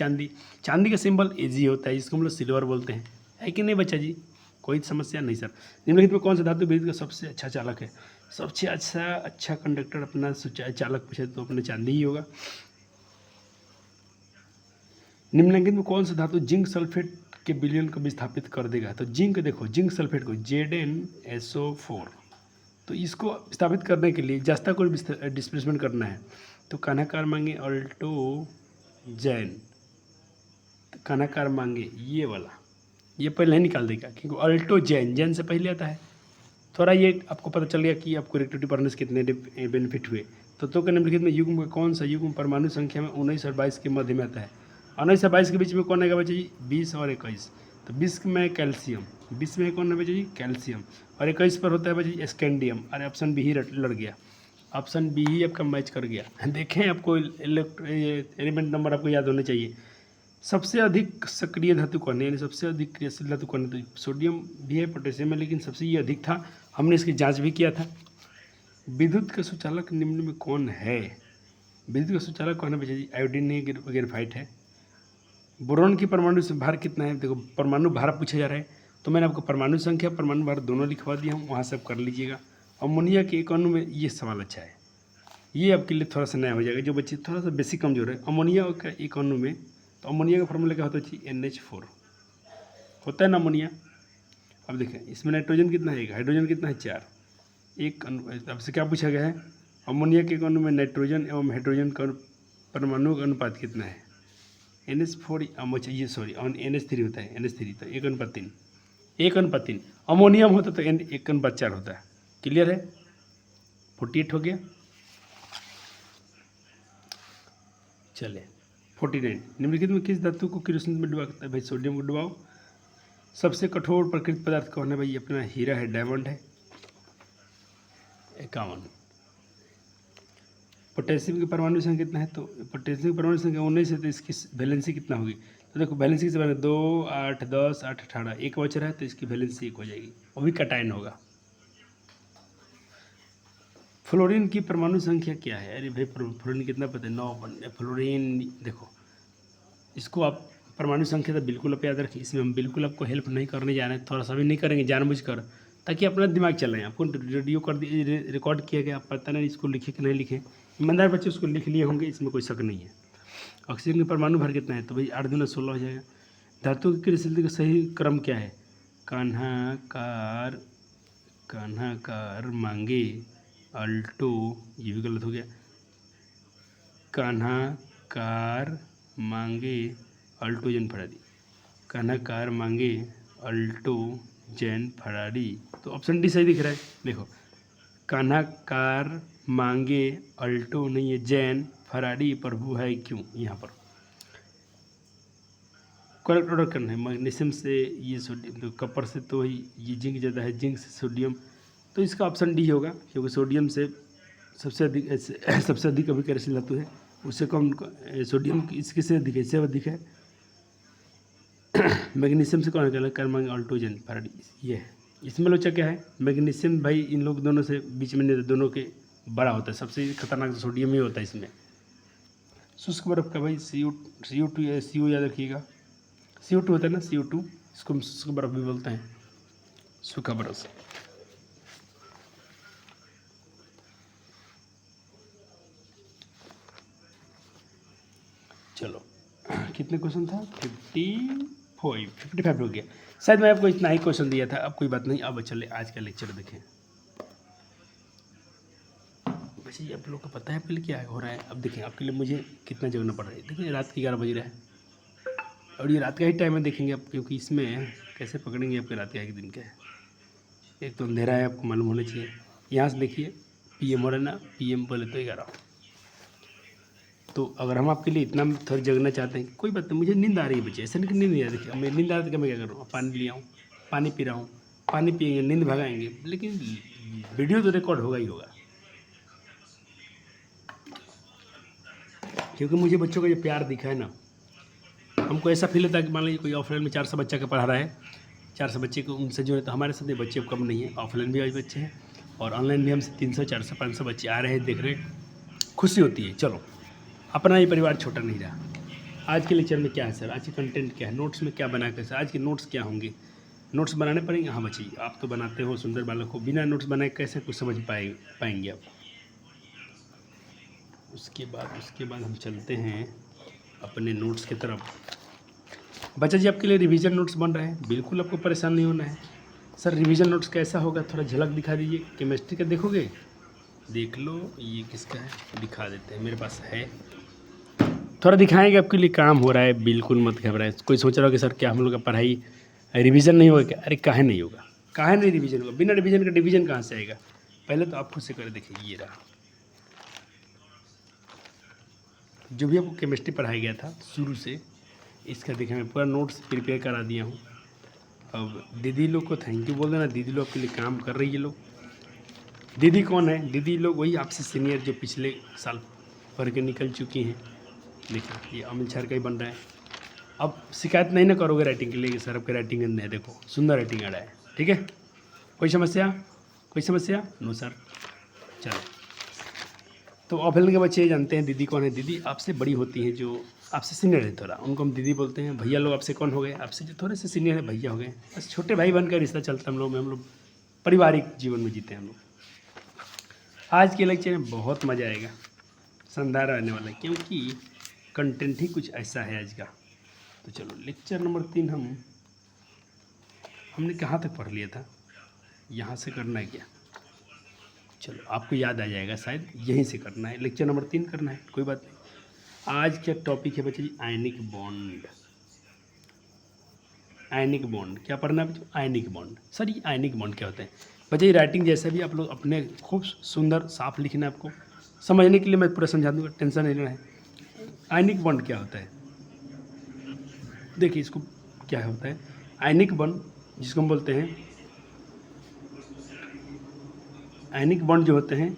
चांदी का सिंबल एजी होता है, जिसको हम लोग सिल्वर बोलते हैं, है कि नहीं बच्चा जी? कोई समस्या नहीं सर। निम्नलिखित में कौन सा धातु विद्युत का सबसे अच्छा चालक है? सबसे अच्छा कंडक्टर अपना चालक पूछे तो अपने चांदी ही होगा। निम्नलिखित में कौन सा धातु जिंक सल्फेट के विलयन को विस्थापित कर देगा। तो जिंक देखो, जिंक सल्फेट को ZnSO4, तो इसको विस्थापित करने के लिए जस्ता को डिस्प्लेसमेंट करना है। तो कानाकार मांगे अल्टोजैन, तो कानाकार मांगे ये वाला, ये पहले निकाल देगा क्योंकि अल्टोजैन जैन से पहले आता है। थोड़ा ये आपको पता चल गया कि आपको रिएक्टिविटी पढ़ने से कितने बेनिफिट हुए। तो के निम्नलिखित में युग्म का कौन सा युग्म परमाणु संख्या में 19 और 22 के मध्य में आता है? 19 और 22 के बीच में कौन आएगा बच्चा जी? 20 और 21। तो 20 में कैल्शियम, 20 में कौन है बच्चा जी? कैल्शियम। और 21 पर होता है बच्चा जी स्कैंडियम। अरे ऑप्शन बी ही लड़ गया, ऑप्शन बी ही आपका मैच कर गया। देखें, आपको एलिमेंट नंबर आपको याद होने चाहिए। सबसे अधिक सक्रिय धातु कौन है, यानी सबसे अधिक क्रियाशील धातु कौन है? तो सोडियम भी है, पोटेशियम है, लेकिन सबसे ये अधिक था। हमने इसकी जांच भी किया था। विद्युत का सुचालक निम्न में कौन है? विद्युत का सुचालक कौन है बच्चा जी? आयोडीन है, ग्रेफाइट है। बोरॉन की परमाणु भार कितना है? देखो, परमाणु भार पूछा जा रहा है, तो मैंने आपको परमाणु संख्या, परमाणु भार दोनों लिखवा दिया हूँ, वहाँ से आप कर लीजिएगा। अमोनिया के एक अणु में, ये सवाल अच्छा है, ये आपके लिए थोड़ा सा नया हो जाएगा जो बच्चे थोड़ा सा बेसिक कमजोर है। अमोनिया का एक अणु में, तो अमोनिया का फॉर्मूला क्या होता है? NH4 होता है ना अमोनिया। अब देखें, इसमें नाइट्रोजन कितना है? हाइड्रोजन कितना है? 4। एक अणु, आपसे क्या पूछा गया है? अमोनिया के एक अणु में नाइट्रोजन एवं हाइड्रोजन का परमाणु का अनुपात कितना है? NH4, ये सॉरी NH3 होता है, NH3, तो 1:3, 1:3। अमोनियम होता तो 1:4 होता है। क्लियर है? 48 हो गया। चले 49, निम्नलिखित में किस धातु को किरोसिन में डुबा सकता है? भाई सोडियम को डुबाओ। सबसे कठोर प्रकृति पदार्थ कौन है? भाई अपना हीरा है, डायमंड है। 51। पोटेशियम की परमाणु संख्या कितना है? तो पोटेशियम की परमाणु संख्या 19 है, तो इसकी वैलेंसी कितना होगी? तो देखो, वैलेंसी किस बारे में? 2, 8, 10, 8, 18, एक बच रहा है, तो इसकी वैलेंसी 1 हो जाएगी, वो भी कटायन होगा। फ्लोरीन की परमाणु संख्या क्या है? अरे भाई, फ्लोरीन कितना पता है? 9। फ्लोरीन देखो, इसको आप परमाणु संख्या तो बिल्कुल आप याद रखिए, इसमें हम बिल्कुल आपको हेल्प नहीं करने जा रहे हैं, थोड़ा सा भी नहीं करेंगे जानबूझकर, ताकि अपना दिमाग चल रहे हैं। आपको रेडियो कर दिए, रिकॉर्ड किया गया, आप पता नहीं इसको लिखे कि नहीं लिखे। ईमानदार बच्चे उसको लिख लिए होंगे, इसमें कोई शक नहीं है। ऑक्सीजन की परमाणु भर कितना है? तो भाई 8 दूना 16 हो जाएगा। धातु की क्रियाशीलता का सही क्रम क्या है? कान्हाकार मांगे अल्टो, ये भी गलत हो गया। कान्हाकार मांगे अल्टोजन फरारी, कान्हाकार मांगे अल्टोजन फरारी, तो ऑप्शन डी सही दिख रहा है। देखो, कान्हाकार मांगे अल्टो नहीं है, जैन फरारी प्रभु है क्यों? यहाँ पर करेक्ट ऑर्डर करना है। मैग्नीशियम से ये सोडियम, तो कपर से तो ये जिंक ज़्यादा है, जिंक से सोडियम, तो इसका ऑप्शन डी होगा, क्योंकि सोडियम से सबसे अधिक अभी क्रियाशील धातु है, उससे कम सोडियम इसके से अधिक है, इससे अधिक है। मैग्नीशियम से कौन है? कर्मांग अल्टोजन फरारी, ये है। इसमें लोचा क्या है? मैग्नीशियम भाई इन लोग दोनों से बीच में नहीं, दोनों के बड़ा होता है, सबसे खतरनाक तो सोडियम ही होता है इसमें। शुष्क बर्फ का भाई CO2 CO याद रखिएगा, CO2 होता है ना, CO2, इसको हम शुष्क बर्फ भी बोलते हैं, सूखा बर्फ। चलो, कितने क्वेश्चन था? 55 हो गया। शायद मैं आपको इतना ही क्वेश्चन दिया था, अब कोई बात नहीं। अब चले आज का लेक्चर देखें। वैसे आप लोग को पता है पहले क्या हो रहा है? अब देखें, आपके लिए मुझे कितना जगना पड़ रहा है। देखिए, रात के 11 बज रहा है, और ये रात का ही टाइम है, देखेंगे आप, क्योंकि इसमें कैसे पकड़ेंगे आपके रात का एक दिन का है। एक तो अंधेरा है, आपको मालूम होना चाहिए। यहाँ से देखिए, PM हो रहा है ना, PM बोले तो 11। तो अगर हम आपके लिए इतना थोड़ा जगना चाहते हैं, कोई बात नहीं, मुझे नींद आ रही है बच्चे, ऐसा नहीं कि नींद नहीं आ रही। देखिए, मैं नींद आ रही थी, मैं क्या कर रहा हूँ? पानी लिया हूँ, पानी पी रहा हूँ, पानी पिएंगे, नींद भगाएंगे, लेकिन वीडियो तो रिकॉर्ड होगा ही होगा, क्योंकि मुझे बच्चों का जो प्यार दिखा है ना, हमको ऐसा फील होता है कि मान लीजिए कोई ऑफलाइन में 400 बच्चा का पढ़ा रहा है, 400 बच्चे को उनसे जो है, तो हमारे साथ ये बच्चे कम नहीं है, ऑफलाइन भी आज बच्चे हैं और ऑनलाइन भी हमसे 300, 400, 500 बच्चे आ रहे हैं, देख रहे हैं, खुशी होती है। चलो, अपना ये परिवार छोटा नहीं रहा। आज के लेक्चर में क्या है सर? आज के कंटेंट क्या है? नोट्स में क्या बना कर सर? आज के नोट्स क्या होंगे? नोट्स बनाने पड़ेंगे? हाँ बच्चे, आप तो बनाते हो सुंदर बालक को, बिना नोट्स बनाए कैसे कुछ समझ पाएंगे आप? उसके बाद हम चलते हैं अपने नोट्स की तरफ। बच्चा जी आपके लिए रिवीजन नोट्स बन रहे हैं, बिल्कुल आपको परेशान नहीं होना है। सर रिवीजन नोट्स कैसा होगा, थोड़ा झलक दिखा दीजिए। केमिस्ट्री का देखोगे, देख लो ये किसका है, दिखा देते हैं, मेरे पास है, थोड़ा दिखाएंगे, आपके लिए काम हो रहा है, बिल्कुल मत घबराए। कोई सोच रहा हो कि सर क्या हम लोग का पढ़ाई रिवीजन नहीं होगा क्या? अरे काहे नहीं होगा, काहे नहीं रिवीजन होगा, बिना रिवीजन का डिवीजन कहाँ से आएगा? पहले तो आप खुद से कर देखिए। ये रहा जो भी आपको केमिस्ट्री पढ़ाया गया था शुरू से, इसका देखिए मैं पूरा नोट्स प्रिपेयर करा दिया हूँ। अब दीदी लोग को थैंक यू बोल देना, दीदी लोग आपके लिए काम कर रही है लोग। दीदी कौन है? दीदी लोग वही आपसे सीनियर जो पिछले साल पढ़ के निकल चुकी हैं। देखिए ये अमित सर का ही बन रहा है। अब शिकायत नहीं ना करोगे राइटिंग के लिए कि सर आपकी राइटिंग गंदी है, देखो सुंदर राइटिंग आ रहा है, ठीक है? कोई समस्या? कोई समस्या? No sir. चलो, तो ऑफिल के बच्चे जानते हैं दीदी कौन है। दीदी आपसे बड़ी होती हैं, जो आपसे सीनियर है थोड़ा, उनको हम दीदी बोलते हैं। भैया लोग आपसे कौन हो गए? आपसे जो थोड़े से सीनियर है भैया हो गए। बस छोटे भाई बनकर रिश्ता चलता है हम लोग में, हम लोग पारिवारिक जीवन में जीते हैं हम लोग। आज के लेक्चर में बहुत मज़ा आएगा, शानदार आने वाला है, क्योंकि कंटेंट ही कुछ ऐसा है आज का। तो चलो लेक्चर नंबर 3 हमने कहाँ तक पढ़ लिया था? यहाँ से करना है क्या? चलो आपको याद आ जाएगा शायद, यहीं से करना है, लेक्चर नंबर 3 करना है, कोई बात नहीं। आज का टॉपिक है बच्चे जी आयनिक बॉन्ड। आयनिक बॉन्ड क्या पढ़ना है बच्चों? Ionic bond. सर ये आयनिक बॉन्ड क्या होता है? बच्चे ये राइटिंग जैसा भी आप लोग अपने खूब सुंदर साफ लिखना है, आपको समझने के लिए मैं पूरा समझा दूँगा, टेंशन नहीं लेना है। आयनिक बॉन्ड क्या होता है? देखिए इसको क्या होता है, आयनिक बॉन्ड जिसको हम बोलते हैं, आयनिक बॉन्ड जो होते हैं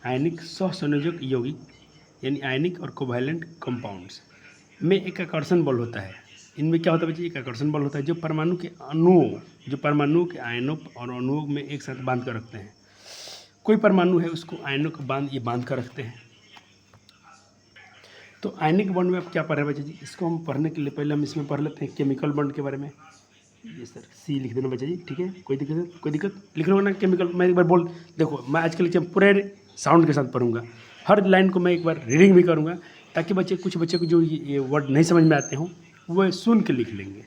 आयनिक सहसंयोजक यौगिक यानी आयनिक और कोवैलेंट कंपाउंड्स में एक आकर्षण बल होता है। इनमें क्या होता है बच्चे? एक आकर्षण बल होता है जो परमाणु के अणुओं, जो परमाणु के आयनों और अणुओं में एक साथ बांध कर रखते हैं। कोई परमाणु है उसको आयनों को बांध कर रखते हैं। तो आयनिक बॉन्ड में आप क्या पढ़ रहे हैं बच्चे जी? इसको हम पढ़ने के लिए पहले हम इसमें पढ़ लेते हैं केमिकल बॉन्ड के बारे में। ये सर सी लिख देना बच्चे जी, ठीक है? कोई दिक्कत लिख लो ना केमिकल। मैं एक बार बोल, देखो मैं आज के लिए पूरे साउंड के साथ पढ़ूंगा, हर लाइन को मैं एक बार रीडिंग भी करूंगा, ताकि कुछ बच्चे को जो ये वर्ड नहीं समझ में आते हों वो सुन के लिख लेंगे।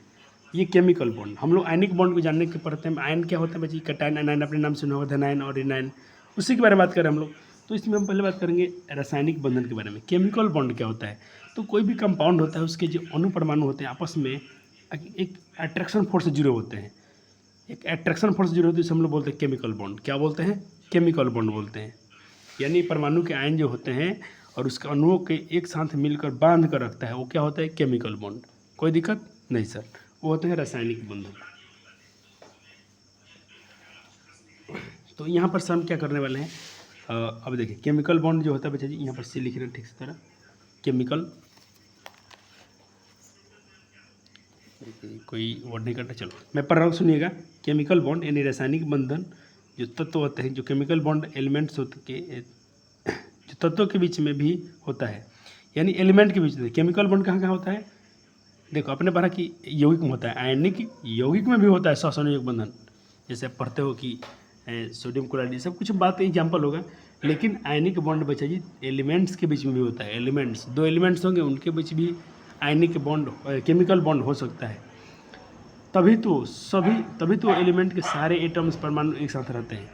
ये केमिकल बॉन्ड, हम लोग आयनिक बॉन्ड को जानने के पढ़ते हैं। आयन क्या होता है बच्चे? कैटायन एनायन, अपने नाम सुना होगा, धनायन और ऋणायन, उसी के बारे में बात करें हम लोग। तो इसमें हम पहले बात करेंगे रासायनिक बंधन के बारे में। केमिकल बॉन्ड क्या होता है? तो कोई भी कंपाउंड होता है, उसके जो अणु परमाणु होते हैं आपस में एक अट्रैक्शन फोर्स से जुड़े होते हैं। एक अट्रैक्शन फोर्स जुड़े होते हैं, जिसे हम लोग बोलते हैं केमिकल बॉन्ड। क्या बोलते हैं? केमिकल बॉन्ड बोलते हैं। यानी परमाणु के आयन जो होते हैं और उसके अणुओं के एक साथ मिलकर बांध कर रखता है, वो क्या होता है? Chemical bond. कोई दिक्कत नहीं सर, वो होते हैं रासायनिक बंधन। तो यहाँ पर सर हम क्या करने वाले हैं, अब देखिए केमिकल बॉन्ड जो होता है बच्चा जी, यहाँ पर सी लिख रहे हैं ठीक से तरह। केमिकल, कोई वर्ड नहीं करना, चलो मैं पढ़ रहा हूँ, सुनिएगा। केमिकल बॉन्ड यानी रासायनिक बंधन, जो तत्व होते हैं, जो केमिकल बॉन्ड एलिमेंट्स होते के जो तत्वों के बीच में भी होता है, यानी एलिमेंट के बीच में। केमिकल बॉन्ड कहाँ कहाँ होता है? देखो अपने पढ़ा कि यौगिक में होता है, आयनिक यौगिक में भी होता है सहसंयोजक बंधन, जैसे आप पढ़ते हो कि सोडियम क्लोराइड, सब कुछ बात एग्जाम्पल होगा। लेकिन आयनिक बॉन्ड बच्चा जी एलिमेंट्स के बीच में भी होता है। एलिमेंट्स, दो एलिमेंट्स होंगे, उनके बीच भी आयनिक बॉन्ड, केमिकल बॉन्ड हो सकता है। तभी तो एलिमेंट के सारे एटम्स परमाणु एक साथ रहते हैं।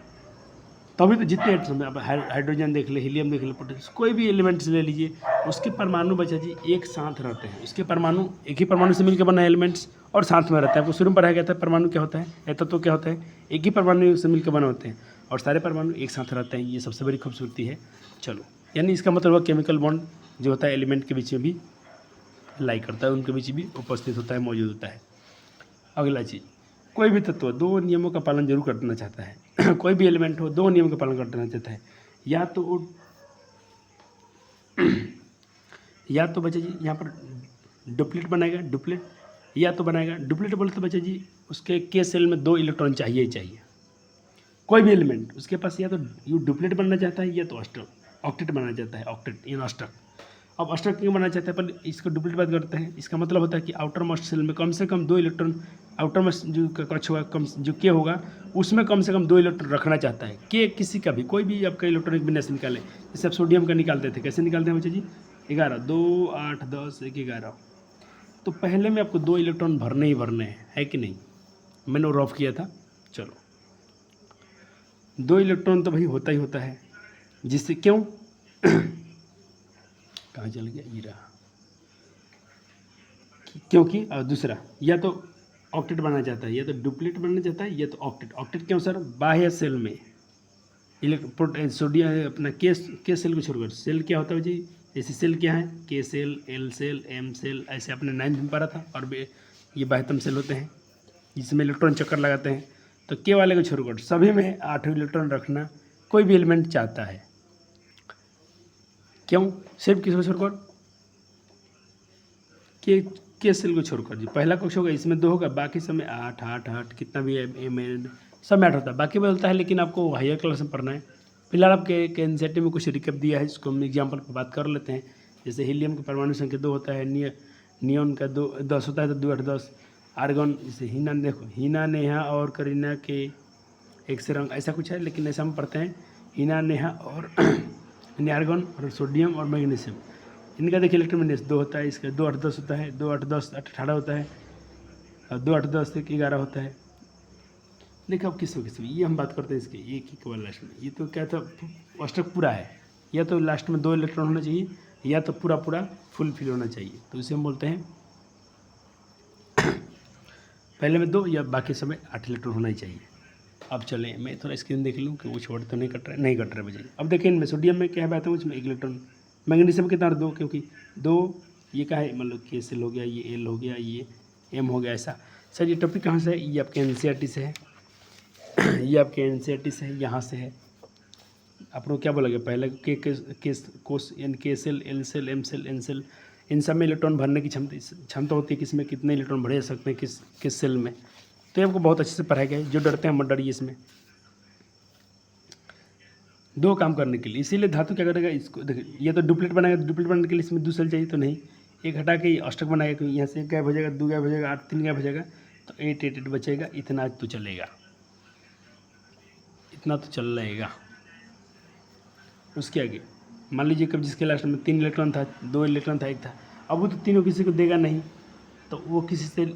तभी तो जितने एटम्स, अब हाइड्रोजन देख ले, हीलियम देख ले, पोटेशियम, कोई भी एलिमेंट्स ले लीजिए, उसके परमाणु बच्चा जी एक साथ रहते हैं। उसके परमाणु एक ही परमाणु से मिलकर बना है एलिमेंट्स, और साथ में रहता है। आपको शुरू में पढ़ाया गया था परमाणु क्या होता है, या तत्व क्या होता है? एक ही परमाणु से मिलकर बना होते हैं और सारे परमाणु एक साथ रहते हैं। ये सबसे बड़ी खूबसूरती है। चलो, यानी इसका मतलब हुआ केमिकल बॉन्ड जो होता है एलिमेंट के बीच में भी लाई करता है, उनके बीच भी उपस्थित होता है, मौजूद होता है। अगला चीज़, कोई भी तत्व दो नियमों का पालन जरूर करना चाहता है। कोई भी एलिमेंट हो, दो नियमों का पालन करना चाहता है। या तो बच्चा जी यहाँ पर डुप्लेट बनाएगा, डुप्लेट, या तो बनाएगा डुप्लेट। बोले तो बच्चा जी उसके के सेल में 2 इलेक्ट्रॉन चाहिए ही चाहिए। कोई भी एलिमेंट उसके पास या तो डुप्लेट बनना चाहता है, या तो ऑक्टेट बनना चाहता है, ऑक्टेट इन अष्टक। अब अष्टक क्यों बनना चाहता है? पर इसको डुप्लीट बात करते हैं। इसका मतलब होता है कि आउटर मोस्ट सेल में कम से कम 2 इलेक्ट्रॉन, आउटर मोस्ट जो कक्ष होगा, कम जो के होगा, उसमें कम से कम 2 इलेक्ट्रॉन रखना चाहता है। के किसी का भी, कोई भी आपका इलेक्ट्रॉनिक विन्यास निकाले, जैसे आप सोडियम का निकालते थे, कैसे निकालते हैं बच्चे जी? 11, 2, 8, 10, 1, 11। तो पहले में आपको 2 इलेक्ट्रॉन भरने ही भरने हैं, है कि नहीं। मैंने और ऑफ किया था। चलो 2 इलेक्ट्रॉन तो भाई होता ही होता है, जिससे क्यों कहाँ चल गया, ये रहा। क्योंकि दूसरा या तो ऑक्टेट बनाना चाहता है, या तो डुप्लीट बनाना चाहता है, या तो ऑक्टेट। ऑक्टेट क्यों सर, बाह्य सेल में सोडियम अपना के सेल को छोड़कर, सेल क्या होता है जी, ऐसे सेल क्या है, K shell, L shell, M shell, ऐसे आपने 9th में पढ़ा था। और ये बाह्यतम सेल होते हैं जिसमें इलेक्ट्रॉन चक्कर लगाते हैं। तो के वाले को छोड़कर सभी में 8 इलेक्ट्रॉन रखना कोई भी एलिमेंट चाहता है। क्यों, सिर्फ किसको छोड़कर, के सेल को छोड़कर जी। पहला कक्ष होगा, इसमें 2 होगा, बाकी समय 8 8 8 कितना भी एम एन सब में 8 होता है, बाकी बदलता है। लेकिन आपको हायर क्लास में पढ़ना है। फिलहाल आपके एनसीईआरटी में कुछ रिकैप दिया है, इसको हम एग्जाम्पल पर बात कर लेते हैं। जैसे हीलियम का परमाणु संख्या 2 होता है, नियॉन का 10 होता है, तो 2 8 10। आर्गन जैसे हीना, देखो हीना, नेहा और करीना के एक से रंग, ऐसा कुछ है, लेकिन ऐसा हम पढ़ते हैं हीना, नेहा और आर्गन और सोडियम और मैग्नीशियम। इनका देखिए इलेक्ट्रोमैग्नेटिक 2 होता है, इसका 2 8 10 होता है, 2 8 10 18 होता है, और 2 8 10 से 11 होता है। देखो अब किस में ये हम बात करते हैं इसके एक ही केवल लास्ट में। ये तो क्या था, अष्टक पूरा है, या तो लास्ट में 2 इलेक्ट्रॉन होना चाहिए, या तो पूरा फुल फिल होना चाहिए। तो इसे हम बोलते हैं पहले में 2 या बाकी समय 8 इलेक्ट्रॉन होना ही चाहिए। अब चलें, मैं थोड़ा स्क्रीन देख लूँ कि वो छोड़ तो नहीं कट रहा है बजाय। अब देखें इनमें सोडियम में क्या बात है, उसमें 1 इलेक्ट्रॉन, मैग्नीशियम कितना 2, क्योंकि 2 ये क्या है, मतलब के सेल हो गया, ये एल हो गया, ये एम हो गया। ऐसा सर ये टॉपिक कहाँ से है, ये आपके एनसीईआरटी से है ये आपके एनसीईआरटी से है, यहाँ से है। आपको क्या बोला गया पहले, K shell, L shell, M shell, N shell, इन सब में इलेक्ट्रॉन भरने की क्षमता होती है, किसमें कितने इलेक्ट्रॉन भरे जा सकते हैं किस सेल में। तो ये आपको बहुत अच्छे से पढ़ाया गया है, जो डरते हैं मत डरिए। इसमें 2 काम करने के लिए, इसीलिए धातु क्या करेगा, इसको देखिए, ये तो डुप्लीट बनाएगा, डुप्लीट बनाने के लिए इसमें 2 सेल चाहिए, तो नहीं, एक हटा के अष्टक बनाएगा, क्योंकि यहाँ से 1 गायब हो जाएगा, 2 गायब हो जाएगा, 8 3 गायब हो जाएगा, तो 8 8 8 बचेगा। इतना तो चलेगा, इतना तो चल रहेगा। उसके आगे मान लीजिए कब जिसके लास्ट में 3 इलेक्ट्रॉन था, 2 इलेक्ट्रॉन था, 1 था, अब वो तो तीनों किसी को देगा नहीं, तो वो किसी से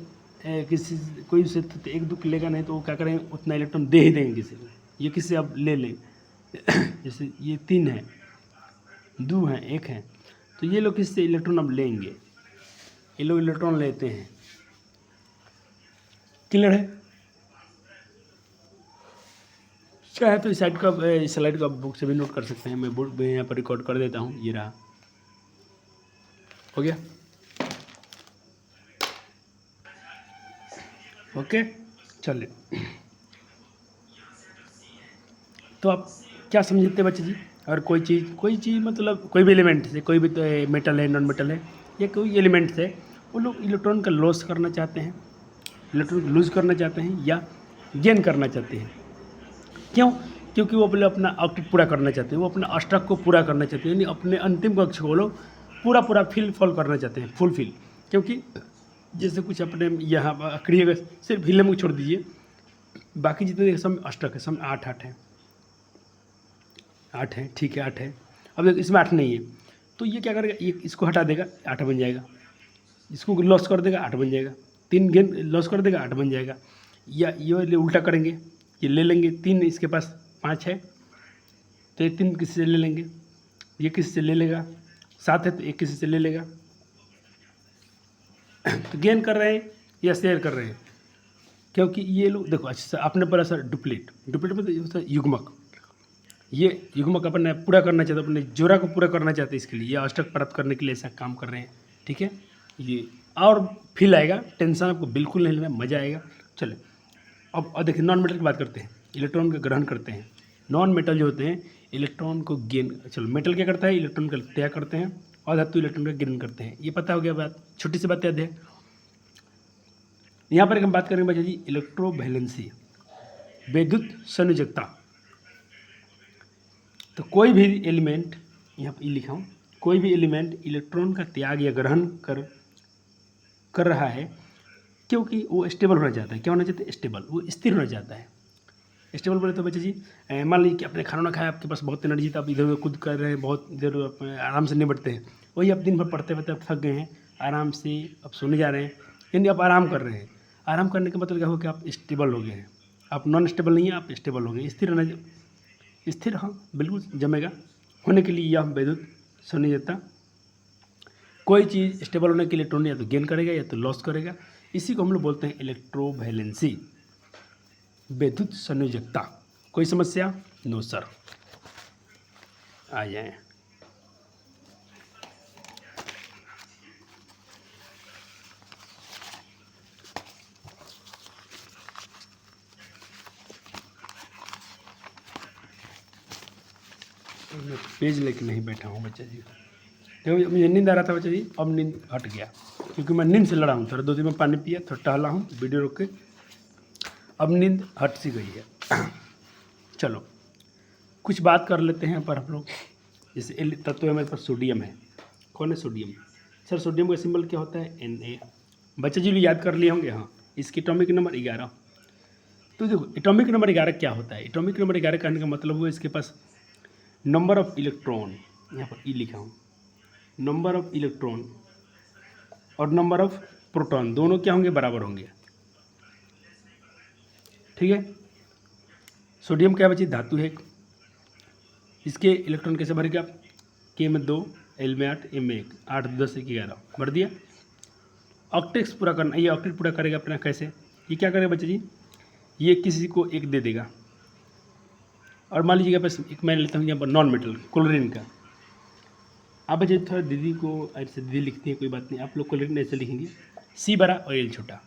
कोई से 1 2 लेगा नहीं, तो वो क्या करेंगे, उतना इलेक्ट्रॉन दे ही देंगे किसी को। ये किसी अब ले लें जैसे ये 3 है, 2 हैं, 1 है, तो ये लोग किससे इलेक्ट्रॉन अब लेंगे, ये लोग इलेक्ट्रॉन लेते हैं। क्लियर है, चाहे तो इस स्लाइड को आप बुक से भी नोट कर सकते हैं, मैं बुक में यहाँ पर रिकॉर्ड कर देता हूँ। ये रहा, हो गया, ओके। चलिए, तो आप क्या समझते हैं बच्चे जी, अगर कोई चीज़ मतलब कोई भी एलिमेंट से, कोई भी तो मेटल है, नॉन मेटल है, या कोई एलिमेंट से वो लोग इलेक्ट्रॉन का लॉस करना चाहते हैं, इलेक्ट्रॉन लूज करना चाहते हैं, या गेन करना चाहते हैं। क्यों, क्योंकि वो अपना ऑक्टेट पूरा करना चाहते हैं, वो अपना अष्टक को पूरा करना चाहते हैं, यानी अपने अंतिम कक्ष को लोग पूरा फॉल करना चाहते हैं, फुल फिल। क्योंकि जैसे कुछ अपने यहाँ अक्रिय, सिर्फ हीलियम को छोड़ दीजिए, बाकी जितने सब अष्टक है, सब 8 8 है, 8 है, ठीक है, 8 है। अब देखो इसमें 8 नहीं है, तो ये क्या करेगा, ये इसको हटा देगा, 8 बन जाएगा, इसको लॉस कर देगा, 8 बन जाएगा, 3 गेन लॉस कर देगा, 8 बन जाएगा। या ये उल्टा करेंगे, ये ले लेंगे, 3 इसके पास 5 है, तो ये 3 किसी से ले लेंगे, ये किसी से ले लेगा, 7 है तो एक किसी से ले लेगा। तो गेन कर रहे हैं या शेयर कर रहे हैं, क्योंकि ये लोग देखो अच्छा आपने पढ़ा सर डुप्लीट में तो युग्मक, ये युग्मक अपन पूरा करना चाहते, अपने जोड़ा को पूरा करना चाहते हैं, इसके लिए या अष्टक प्राप्त करने के लिए ऐसा काम कर रहे हैं। ठीक है, ये और फील आएगा, टेंशन आपको बिल्कुल नहीं लेना, मज़ा आएगा। चले अब देखिए नॉन मेटल की बात करते हैं, इलेक्ट्रॉन का ग्रहण करते हैं। नॉन मेटल जो होते हैं इलेक्ट्रॉन को गेन, चलो मेटल क्या करता है, इलेक्ट्रॉन का त्याग करते हैं, और धातु इलेक्ट्रॉन का गेन करते हैं। ये पता हो गया बात, छोटी सी बात याद है। यहाँ पर हम बात करेंगे बच्चा जी इलेक्ट्रोवैलेंसी, विद्युत संयोजकता। तो कोई भी एलिमेंट, यहाँ पर लिखा हूँ, कोई भी एलिमेंट इलेक्ट्रॉन का त्याग या ग्रहण कर रहा है, क्योंकि वो स्टेबल होना चाहता है। क्या होना चाहता है, स्टेबल, वो स्थिर होना चाहता है। स्टेबल बोले तो बच्चे जी मान लीजिए कि आपने खाना ना खाया, आपके पास बहुत एनर्जी था, आप इधर उधर कूद कर रहे हैं, बहुत इधर आराम से निपटते हैं, वही आप दिन भर पढ़ते पढ़ते आप थक गए हैं, आराम से आप सोने जा रहे हैं, यानी आप आराम कर रहे हैं। आराम करने का मतलब क्या हो कि आप स्टेबल हो गए हैं। आप नॉन स्टेबल नहीं हैं, आप स्टेबल हो गए, स्थिर रहना, स्थिर, हाँ बिल्कुल जमेगा। होने के लिए यह विद्युत संयोजकता, कोई चीज़ स्टेबल होने के लिए इलेक्ट्रॉन या तो गेन करेगा या तो लॉस करेगा, इसी को हम लोग बोलते हैं इलेक्ट्रोवैलेंसी, विद्युत संयोजकता। कोई समस्या? No sir. आ जाए। मैं पेज लेके नहीं बैठा हूँ बच्चा जी, क्योंकि मुझे नींद आ रहा था बच्चा जी, अब नींद हट गया क्योंकि मैं नींद से लड़ा हूँ। थोड़ा 2 दिन में पानी पिया, थोड़ा टहला हूँ, वीडियो रोक के, अब नींद हट सी गई है। चलो कुछ बात कर लेते हैं यहाँ पर हम लोग। जैसे तत्व है हमारे पास, सोडियम है। कौन है? सोडियम। सर सोडियम का सिंबल क्या होता है? Na। बच्चे जी याद कर लिए होंगे, हाँ। इसकी एटॉमिक नंबर 11। तो देखो एटॉमिक नंबर 11 क्या होता है? एटॉमिक नंबर 11 कहने का मतलब हुआ इसके पास नंबर ऑफ इलेक्ट्रॉन, यहाँ पर ई लिखा हूँ, नंबर ऑफ इलेक्ट्रॉन और नंबर ऑफ प्रोटॉन दोनों क्या होंगे? बराबर होंगे। ठीक है। सोडियम क्या बची? धातु है। इसके इलेक्ट्रॉन कैसे भरेगा? के में 2, एल में 8, एम में 1, 8 10 1 11 भर दिया। ऑक्टेट्स पूरा करना, ये ऑक्टेट पूरा करेगा अपना कैसे? ये क्या करेगा बच्चे जी? ये किसी को एक दे देगा, और मान लीजिएगा बस एक मैं लेता हूँ यहाँ पर नॉन मेटल क्लोरीन का। आप बच्चे थोड़ा दीदी को ऐसे दीदी लिखती है, कोई बात नहीं, आप लोग क्लोरीन ऐसे लिखेंगे, सी बड़ा और एल छोटा।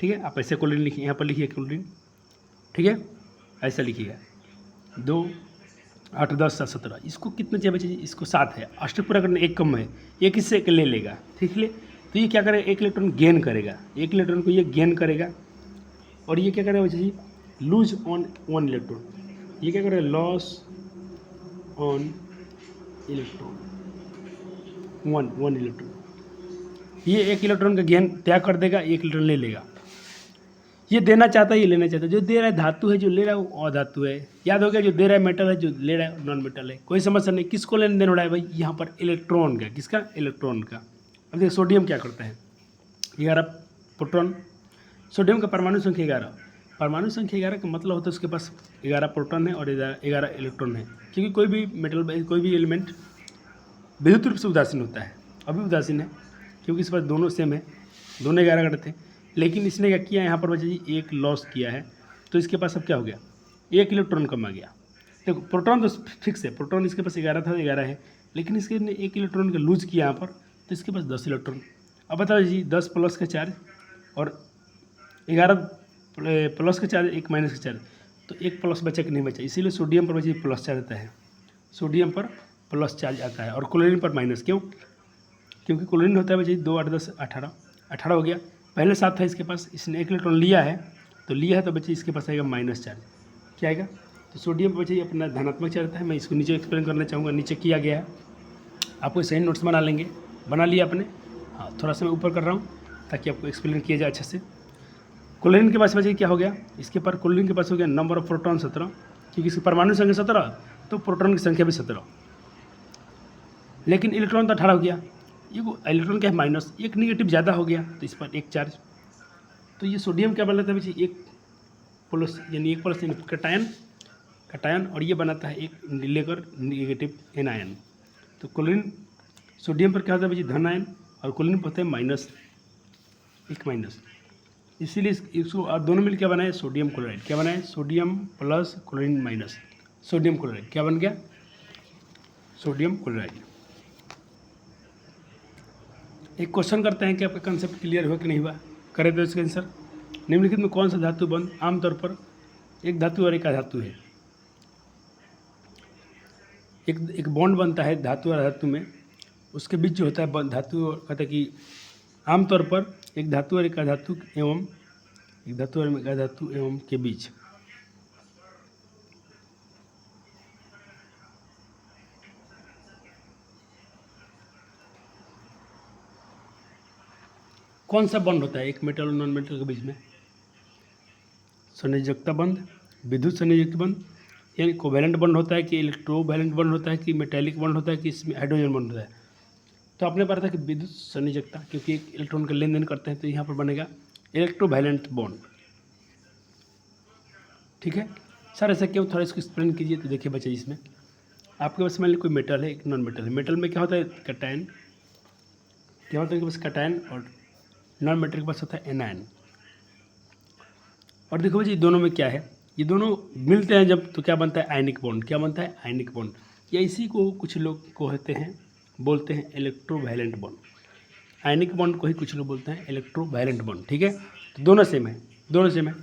ठीक है, आप ऐसे क्लोरीन लिखिए, यहाँ पर लिखिए क्लोरीन। ठीक है, ऐसा लिखिएगा 2 8 10 7 17। इसको कितना चाहिए बच्चे जी? इसको 7 है। अष्टक पूरा करना, एक कम है, एक इससे एक ले लेगा। ठीक है, तो ये क्या करेगा? एक इलेक्ट्रॉन गेन करेगा, एक इलेक्ट्रॉन को ये गेन करेगा, और ये क्या करेगा बच्चे जी? Lose on 1 electron. ये क्या करेगा? Loss on electron, 1 electron. ये एक इलेक्ट्रॉन का गेन त्याग कर देगा, एक इलेक्ट्रॉन ले लेगा। ये देना चाहता है, ये लेना चाहता है। जो दे रहा है धातु है, जो ले रहा है वो अधातु है। याद हो गया? जो दे रहा है मेटल है, जो ले रहा है नॉन मेटल है। कोई समस्या नहीं। किसको लेन देन हो रहा है भाई? यहाँ पर इलेक्ट्रॉन का। किसका? इलेक्ट्रॉन का। अब देखिए सोडियम क्या करता है? 11 प्रोटॉन। सोडियम का परमाणु संख्या 11। परमाणु संख्या 11 का मतलब होता है उसके पास 11 प्रोटॉन है और 11 इलेक्ट्रॉन है। क्योंकि कोई भी मेटल, कोई भी एलिमेंट विद्युत रूप से उदासीन होता है। अभी उदासीन है क्योंकि इस पास दोनों सेम है, दोनों 11 गढ़ थे। लेकिन इसने क्या किया यहाँ पर बच्चे जी? एक लॉस किया है, तो इसके पास अब क्या हो गया? एक इलेक्ट्रॉन कम आ गया। देखो प्रोटॉन तो फिक्स है, प्रोटॉन इसके पास 11 था, 11 है, लेकिन इसके ने एक इलेक्ट्रॉन का लूज किया यहाँ पर, तो इसके पास 10 इलेक्ट्रॉन। अब बताओ जी, 10 प्लस का चार्ज और 11 प्लस का चार्ज, 1 माइनस का चार्ज, तो एक प्लस बचा कि नहीं बचा? इसीलिए सोडियम पर बच्चे प्लस चार्ज आता है, सोडियम पर प्लस चार्ज आता है, और क्लोरीन पर माइनस। क्यों? क्योंकि क्लोरीन होता है बच्चे 2 8 10 18, 18 हो गया। पहले 7 था इसके पास, इसने एक इलेक्ट्रॉन लिया है, तो बच्चे इसके पास आएगा माइनस चार्ज। क्या आएगा? तो सोडियम पर बच्चे अपना धनात्मक चार्ज रहता है। मैं इसको नीचे एक्सप्लेन करना चाहूँगा, नीचे किया गया है, आपको सही नोट्स बना लेंगे, बना लिया आपने? हाँ, थोड़ा सा मैं ऊपर कर रहा हूँ ताकि आपको एक्सप्लेन किया जाए अच्छे से। क्लोरीन के पास बच्चे क्या हो गया? इसके पर क्लोरीन के पास हो गया नंबर ऑफ प्रोटॉन 17, क्योंकि इसकी परमाणु संख्या 17, तो प्रोटॉन की संख्या भी 17, लेकिन इलेक्ट्रॉन तो 18 हो गया। ये इलेक्ट्रॉन क्या है? माइनस, एक निगेटिव ज़्यादा हो गया, तो इस पर एक चार्ज। तो ये सोडियम क्या बनाता है बच्चे? एक प्लस, यानी एक प्लस कटायन, और ये बनाता है एक लेकर निगेटिव एनायन। तो क्लोरीन सोडियम पर क्या होता है बच्चे? धन आयन, और क्लोरीन पर होता है माइनस, एक माइनस। इसीलिए इसको और दोनों मिल क्या बनाए? Sodium chloride. क्या बनाए? Sodium plus chlorine minus sodium chloride. क्या बन गया? Sodium chloride. एक क्वेश्चन करते हैं कि आपका कंसेप्ट क्लियर हुआ कि नहीं हुआ? करें तो इसका आंसर। निम्नलिखित में कौन सा धातु बंध आमतौर पर एक धातु और एक अधातु है? एक बॉन्ड बनता है धातु और धातु में, उसके बीच जो होता है धातु, कहता है कि आमतौर पर एक धातु और एक अधातु एवं एक धातु और एक अधातु एवं के बीच कौन सा बंध होता है एक मेटल और नॉन मेटल के बीच में? संयोजकता बंध, विद्युत संयोजक बंध, यानी कोवैलेंट बंध होता है कि इलेक्ट्रोवैलेंट बंध होता है कि मेटेलिक बंध होता है कि इसमें हाइड्रोजन बंध होता है? तो आपने पढ़ा था कि विद्युत संयोजकता, क्योंकि एक इलेक्ट्रॉन का लेन देन करते हैं तो यहाँ पर बनेगा इलेक्ट्रोवैलेंट बॉन्ड। ठीक है सर, ऐसा क्यों, थोड़ा इसको एक्सप्लेन कीजिए। तो देखिए बच्चे, इसमें आपके पास मान लीजिए कोई मेटल है, एक नॉन मेटल है। मेटल में क्या होता है, कैटायन, क्या होता है कि बस कैटायन, और नॉन मेटल के पास होता है एनायन। और देखो बच्चे दोनों में क्या है, ये दोनों मिलते हैं जब तो क्या बनता है, आयनिक बॉन्ड। क्या बनता है, आयनिक बॉन्ड। या इसी को कुछ लोग कहते हैं, बोलते हैं इलेक्ट्रोवैलेंट बॉन्ड। आयनिक बॉन्ड को ही कुछ लोग बोलते हैं इलेक्ट्रोवैलेंट बॉन्ड। ठीक है, तो दोनों सेम है, दोनों सेम है।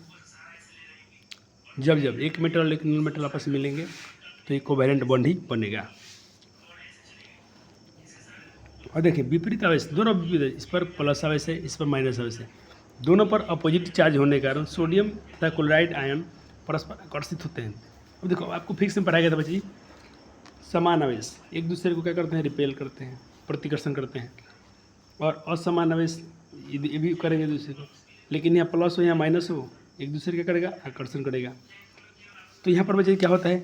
जब जब एक मेटल और एक नॉन मेटल आपस में मिलेंगे तो एक कोवैलेंट बॉन्ड ही बनेगा। और देखिए विपरीत आवेश, दोनों विपरीत, इस पर प्लस आवेश है, इस पर माइनस आवेश है। दोनों पर अपोजिट चार्ज होने के कारण सोडियम तथा क्लोराइड आयन परस्पर आकर्षित होते हैं। अब देखो आपको फिक्स में पढ़ाया गया था बच्चे जी, समान आवेश एक दूसरे को क्या करते हैं, रिपेल करते हैं, प्रतिकर्षण करते हैं। और असमान आवेश ये भी करेंगे दूसरे को, लेकिन यहाँ प्लस हो या माइनस हो, एक दूसरे क्या करेगा, आकर्षण करेगा। तो यहाँ पर बच्चे क्या होता है,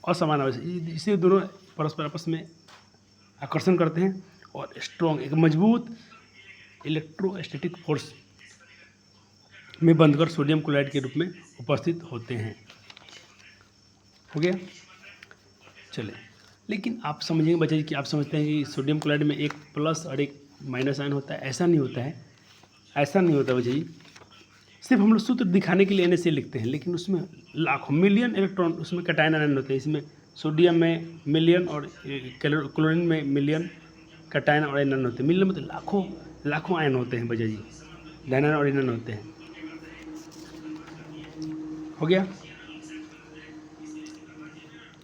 असमान आवेश, इसे दोनों परस्पर आपस में आकर्षण करते हैं और स्ट्रॉन्ग, एक मजबूत इलेक्ट्रोस्टैटिक फोर्स में बंधकर सोडियम क्लोराइड के रूप में उपस्थित होते हैं। हो गया, चले। लेकिन आप समझेंगे बच्चे कि आप समझते हैं कि सोडियम क्लोराइड में एक प्लस और एक माइनस आयन होता है, ऐसा नहीं होता है, ऐसा नहीं होता बच्चे जी। सिर्फ हम लोग सूत्र दिखाने के लिए NaCl लिखते हैं, लेकिन उसमें लाखों मिलियन इलेक्ट्रॉन उसमें कैटायन आयन होते हैं। इसमें सोडियम में मिलियन और क्लोरीन में मिलियन कैटायन और एनायन होते हैं। मिलियन मतलब लाखों लाखों आयन होते हैं बच्चे जी, धनायन और एनायन होते हैं। हो गया,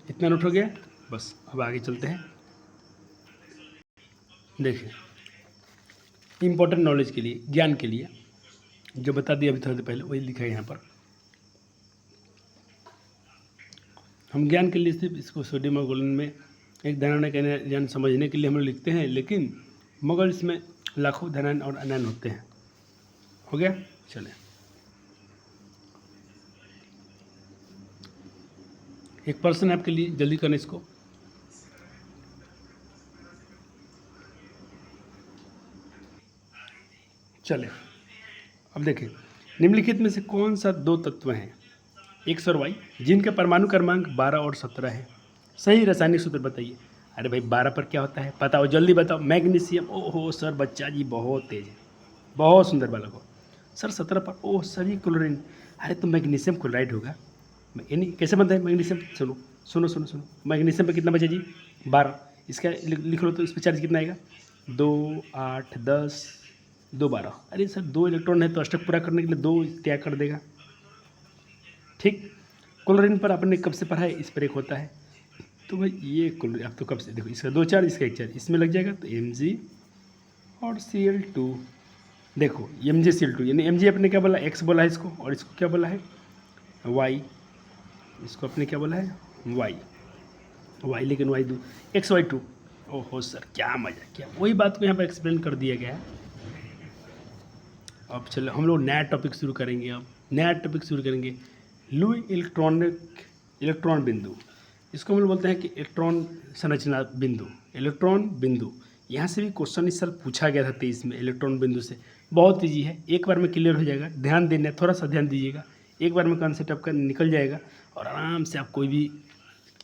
इतना नोट हो गया, बस अब आगे चलते हैं। देखिए इम्पोर्टेंट नॉलेज के लिए, ज्ञान के लिए जो बता दिया अभी थोड़ी देर पहले, वही लिखा है यहाँ पर। हम ज्ञान के लिए सिर्फ इसको सोडियम और क्लोरीन में एक धनायन का ज्ञान समझने के लिए हम लोग लिखते हैं, लेकिन मगर इसमें लाखों धनायन और अनायन होते हैं। हो गया, चले। एक प्रश्न है आपके लिए, जल्दी करना इसको। चले, अब देखें निम्नलिखित में से कौन सा दो तत्व हैं X और Y जिनका परमाणु क्रमांक 12 और 17 है। सही रासायनिक सूत्र बताइए। अरे भाई 12 पर क्या होता है, बताओ जल्दी बताओ। मैग्नीशियम, ओहो सर बच्चा जी बहुत तेज है, बहुत सुंदर बालक हो। सर 17 पर, ओह सर क्लोरीन, अरे तो मैग्नीशियम क्लोराइड होगा। यानी कैसे बनता है मैग्नीशियम, सुनो सुनो सुनो सुनो। मैग्नीशियम पर कितना बचा जी, 12। इसका लिख लो तो इस पर चार्ज कितना आएगा, 2 8 10 2 12। अरे सर 2 इलेक्ट्रॉन है तो अष्टक पूरा करने के लिए 2 त्याग कर देगा। ठीक, क्लोरीन पर आपने कब से पढ़ा है, इस पर एक होता है। तो भाई ये क्लोरीन आप तो कब से देखो, इसका 2 चार्ज, इसका 1 चार्ज, इसमें लग जाएगा तो Mg और Cl2। देखो MgCl2, यानी Mg अपने क्या बोला, X बोला है इसको, और इसको क्या बोला है Y, इसको अपने क्या बोला है Y, लेकिन Y दो XY2। ओहो सर क्या मजा, क्या वही बात को यहाँ पर एक्सप्लेन कर दिया गया है। अब चलो हम लोग नया टॉपिक शुरू करेंगे। अब नया टॉपिक शुरू करेंगे, लुई इलेक्ट्रॉन बिंदु। इसको हम लोग बोलते हैं कि इलेक्ट्रॉन संरचना बिंदु, इलेक्ट्रॉन बिंदु। यहाँ से भी क्वेश्चन इस साल पूछा गया था 23 में, इलेक्ट्रॉन बिंदु से। बहुत ईजी है, एक बार में क्लियर हो जाएगा। ध्यान देना, थोड़ा सा ध्यान दीजिएगा, एक बार में कॉन्सेप्ट आपका निकल जाएगा और आराम से आप कोई भी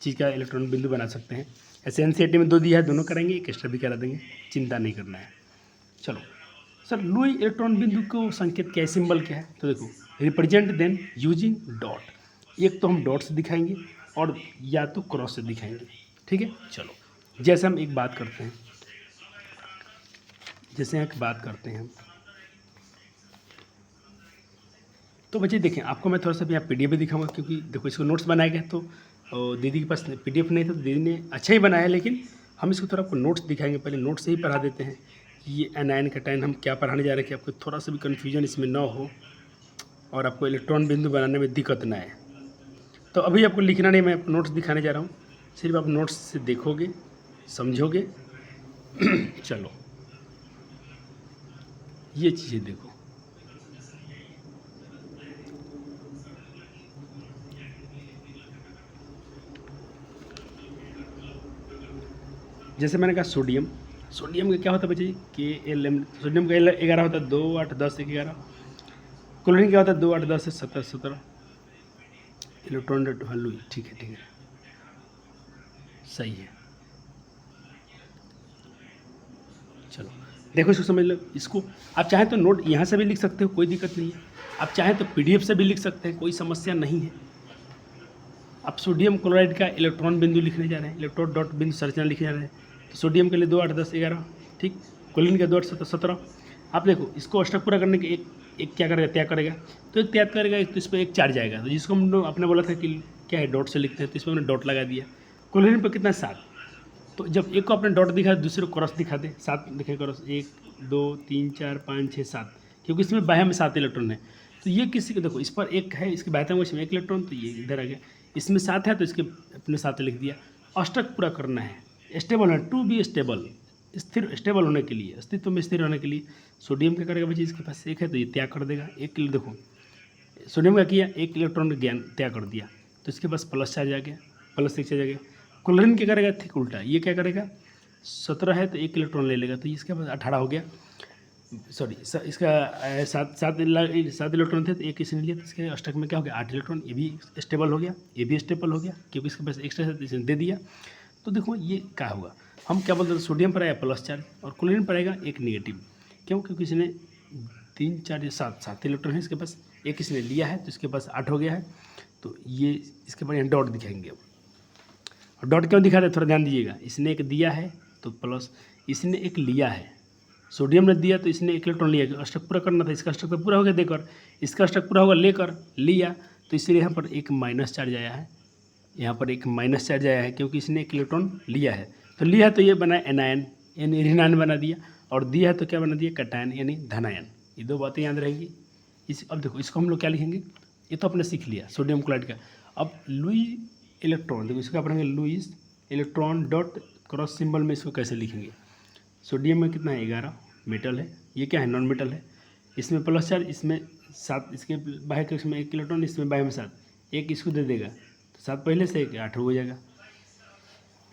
चीज़ का इलेक्ट्रॉन बिंदु बना सकते हैं। ऐसे NCERT में 2 दिया है, दोनों कराएंगे, एक एक्स्ट्रा भी करा देंगे, चिंता नहीं करना है। चलो सर, लुई इलेक्ट्रॉन बिंदु को संकेत क्या है, सिंबल क्या है, तो देखो रिप्रेजेंट देन यूजिंग डॉट। एक तो हम डॉट से दिखाएंगे और या तो क्रॉस से दिखाएंगे। ठीक है, चलो जैसे हम एक बात करते हैं, तो बच्चे देखें, आपको मैं थोड़ा सा भी यहाँ PDF भी दिखाऊंगा, क्योंकि देखो इसको नोट्स बनाए गए तो दीदी के पास PDF नहीं था, तो दीदी ने अच्छा ही बनाया, लेकिन हम इसको थोड़ा आपको नोट्स दिखाएंगे। पहले नोट्स से ही पढ़ा देते हैं कि ये एनायन कैटायन हम क्या पढ़ाने जा रहे हैं, कि आपको थोड़ा सा भी कन्फ्यूजन इसमें ना हो और आपको इलेक्ट्रॉन बिंदु बनाने में दिक्कत ना आए। तो अभी आपको लिखना नहीं, मैं आपको नोट्स दिखाने जा रहा हूँ, सिर्फ आप नोट्स से देखोगे, समझोगे। चलो ये चीज़ें देखो, जैसे मैंने कहा सोडियम, सोडियम का क्या होता है बच्चे KLm, सोडियम का 11 होता है, 2 8 10 1 11। क्लोरीन क्या होता है 2 8 10 17 17 इलेक्ट्रॉन डेट वैल्यू। ठीक है सही है। चलो देखो इसको समझ लो। इसको आप चाहें तो नोट यहाँ से भी लिख सकते हो, कोई दिक्कत नहीं है। आप चाहें तो PDF से भी लिख सकते हैं, कोई समस्या नहीं है। आप सोडियम क्लोराइड का इलेक्ट्रॉन बिंदु लिखने जा रहे हैं, इलेक्ट्रॉन डॉट बिंदु संरचना लिखने जा रहे हैं, तो सोडियम के लिए 2 8 10 11, ठीक। क्लोरीन का 2 8 17 17। आप देखो इसको अष्टक पूरा करने के एक क्या करेगा, त्याग करेगा, तो एक त्याग करेगा, तो इस पर एक चार्ज आएगा, तो जिसको हम लोग आपने बोला था कि क्या है डॉट से लिखते हैं, तो इसमें हमने डॉट लगा दिया। क्लोरीन पर कितना 7, तो जब एक को आपने डॉट दिखा दूसरे को क्रॉस दिखा दे, 7 लिखे क्रॉस, 1 2 3 4 5 6 7, क्योंकि इसमें बाह्य में 7 इलेक्ट्रॉन है। तो ये किसी को देखो, इस पर एक है, इसके बाह्य में इसमें 1 इलेक्ट्रॉन, तो ये इधर आ गया, इसमें 7 है तो इसके अपने 7 लिख दिया। अष्टक पूरा करना है, स्टेबल है, टू बी स्टेबल, स्थिर स्टेबल होने के लिए, अस्तित्व में स्थिर होने के लिए सोडियम क्या करेगा बच्चे, इसके पास 1 है तो ये त्याग कर देगा। एक देखो सोडियम का किया, 1 इलेक्ट्रॉन ज्ञान त्याग कर दिया, तो इसके पास प्लस चार्ज आ गया, प्लस 1 चार्ज आ गया। क्लोरीन क्या करेगा, ठीक उल्टा, ये क्या करेगा 17 है तो 1 इलेक्ट्रॉन ले लेगा, तो इसके पास 18 हो गया। सॉरी इसका 7 इलेक्ट्रॉन थे तो एक इसने लिया, तो इसके अष्टक में क्या हो गया 8 इलेक्ट्रॉन, ये भी स्टेबल हो गया, ये भी स्टेबल हो गया, क्योंकि इसके पास एक्स्ट्रा है इसने दे दिया। तो देखो ये क्या होगा, हम क्या बोलते हैं, सोडियम पर आया प्लस चार्ज और क्लोरीन पर आएगा एक निगेटिव। क्यों, क्योंकि इसने 3 4 7 इलेक्ट्रॉन है इसके पास, एक इसने लिया है तो इसके पास 8 हो गया है। तो ये इसके बाद यहाँ डॉट दिखाएंगे। और डॉट क्यों दिखा रहे थोड़ा ध्यान दीजिएगा, इसने एक दिया है तो प्लस, इसने एक लिया है, सोडियम ने दिया तो इसने 1 इलेक्ट्रॉन लिया, अष्टक पूरा करना था, इसका अष्टक तो पूरा हो गया देकर, इसका अष्टक पूरा होगा लेकर लिया, तो इसलिए यहाँ पर एक माइनस चार्ज आया है, यहाँ पर एक माइनस चार्ज आया है, क्योंकि इसने 1 इलेक्ट्रॉन लिया है। तो लिया तो ये बना एनायन, यानी ऋणायन बना दिया, और दिया है तो क्या बना दिया कैटायन यानी धनायन। ये 2 बातें याद रहेंगी। अब देखो इसको हम लोग क्या लिखेंगे, ये तो आपने सीख लिया सोडियम क्लोराइड का। अब लुई इलेक्ट्रॉन, देखो इसका पढ़ेंगे Lewis electron dot cross symbol में इसको कैसे लिखेंगे। सोडियम में कितना है 11, मेटल है, ये क्या है नॉन मेटल है, इसमें प्लस चार्ज, इसमें 7, इसके बाह्य कक्ष में 1 इलेक्ट्रॉन, इसमें बाह्य में 7, एक इसको दे देगा तो 7 पहले से 8 हो जाएगा।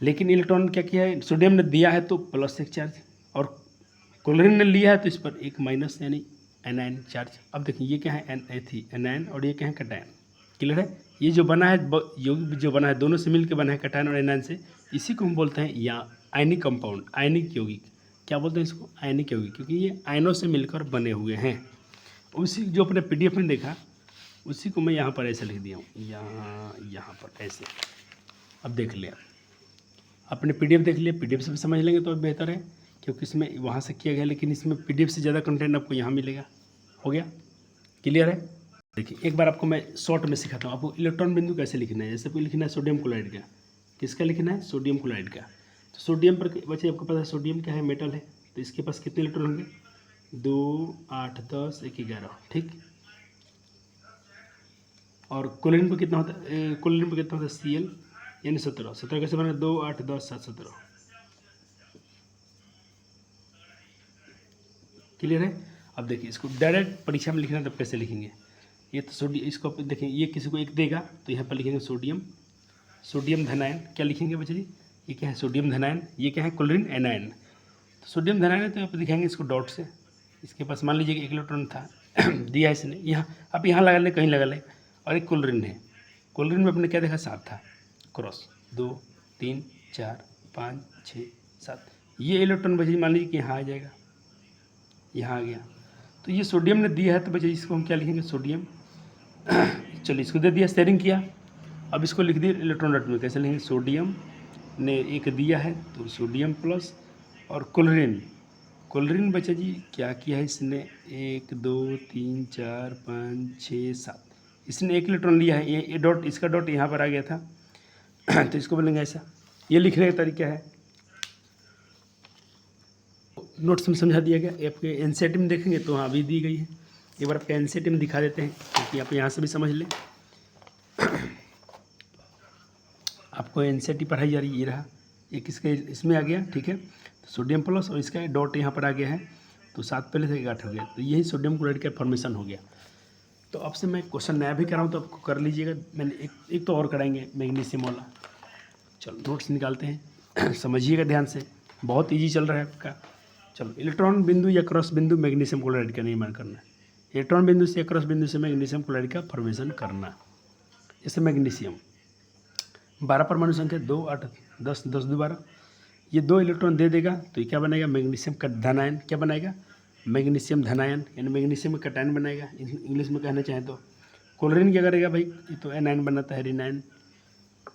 लेकिन इलेक्ट्रॉन क्या किया है, सोडियम ने दिया है तो प्लस 1 चार्ज, और क्लोरीन ने लिया है तो इस पर एक माइनस यानी एनायन चार्ज। अब देखिए ये क्या है एनायन, और ये क्या है कैटायन। क्लियर है, ये जो बना है यौगिक जो बना है दोनों से मिलकर बना है कैटायन और एनायन से, इसी को हम बोलते हैं या आयनिक कंपाउंड, आयनिक यौगिक। क्या बोलते हैं इसको, आयनिक यौगिक, क्योंकि ये आयनों से मिलकर बने हुए हैं। उसी जो अपने PDF में देखा उसी को मैं यहाँ पर ऐसे लिख दिया हूँ, यहाँ पर ऐसे। अब देख लिया अपने PDF देख लिया, PDF से भी समझ लेंगे तो बेहतर है, क्योंकि इसमें वहाँ से किया गया, लेकिन इसमें PDF से ज़्यादा कंटेंट आपको यहाँ मिलेगा। हो गया, क्लियर है। देखिए एक बार आपको मैं शॉर्ट में सिखाता हूँ, आपको इलेक्ट्रॉन बिंदु कैसे लिखना है। जैसे कोई लिखना है सोडियम क्लोराइड का, किसका लिखना है, सोडियम क्लोराइड का। तो सोडियम पर बच्चे आपको पता है सोडियम क्या है, मेटल है, तो इसके पास कितने इलेक्ट्रॉन होंगे 2 8 10 1 11, ठीक। और क्लोरीन पर कितना होता है, क्लोरीन पर कितना होता है Cl यानी 17 कैसे बनेगा 2 8 10 7 17। क्लियर है। अब देखिए इसको डायरेक्ट परीक्षा में लिखना है तब कैसे लिखेंगे। ये तो सोडियम, इसको देखिए ये किसी को एक देगा तो यहाँ पर लिखेंगे सोडियम धनायन। क्या लिखेंगे बच्चे जी, ये क्या है सोडियम धनायन, ये क्या है क्लोरीन एनायन। तो सोडियम धनायन है तो यहाँ पर दिखाएंगे इसको डॉट से। इसके पास मान लीजिए कि 1 इलेक्ट्रॉन था दिया इसने, यहाँ आप यहाँ लगा लें, कहीं लगा लें, और एक क्लोरीन है, क्लोरीन में अपने क्या देखा 7 था, क्रॉस 2 3 4 5 6 7, ये इलेक्ट्रॉन बचे मान लीजिए कि यहाँ आ जाएगा, यहाँ आ गया। तो ये सोडियम ने दिया है तो बचे इसको हम क्या लिखेंगे सोडियम चलिए इसको दे दिया, शेयरिंग किया। अब इसको लिख दिए इलेक्ट्रॉन डॉट में, कैसे लिखेंगे सोडियम ने एक दिया है तो सोडियम प्लस, और क्लोरीन बचा जी क्या किया है इसने 1 2 3 4 5 6 7, इसने 1 इलेक्ट्रॉन लिया है, ये डॉट, इसका डॉट यहाँ पर आ गया था तो इसको बोलेंगे ऐसा। ये लिखने का तरीका है, नोट्स में समझा दिया गया। आपके NCERT में देखेंगे तो हाँ भी दी गई है, एक बार आपके NCERT में दिखा देते हैं क्योंकि आप यहाँ से भी समझ लें। आपको NCERT पढ़ाई जा रही है, ये रहा, एक इसके इसमें आ गया, ठीक है। तो सोडियम प्लस और इसका डॉट यहाँ पर आ गया है तो 7 पहले से 8 हो गया, तो यही सोडियम क्लोराइड का फॉर्मेशन हो गया। तो आपसे मैं क्वेश्चन नया भी कराऊँ तो आपको कर लीजिएगा, मैंने एक तो और कराएंगे मैग्नीशियम वाला। चलो नोट्स निकालते हैं समझिएगा ध्यान से। बहुत इजी चल रहा है आपका। चलो, इलेक्ट्रॉन बिंदु या क्रॉस बिंदु मैग्नीशियम क्लोराइड का निर्माण करना। इलेक्ट्रॉन बिंदु से या क्रॉस बिंदु से मैग्नीशियम क्लोराइड का फॉर्मेशन करना। जैसे मैग्नीशियम 12 परमाणु संख्या 2, 8, 10, 10, 2, 12, ये 2 इलेक्ट्रॉन दे देगा तो ये क्या बनाएगा, मैग्नीशियम का धनायन। क्या बनाएगा, मैग्नीशियम धनायन, यानी मैग्नीशियम का कैटायन बनाएगा इंग्लिश में कहना चाहें तो। क्लोरीन क्या करेगा भाई, ये तो एनायन बनाता है, रिनायन।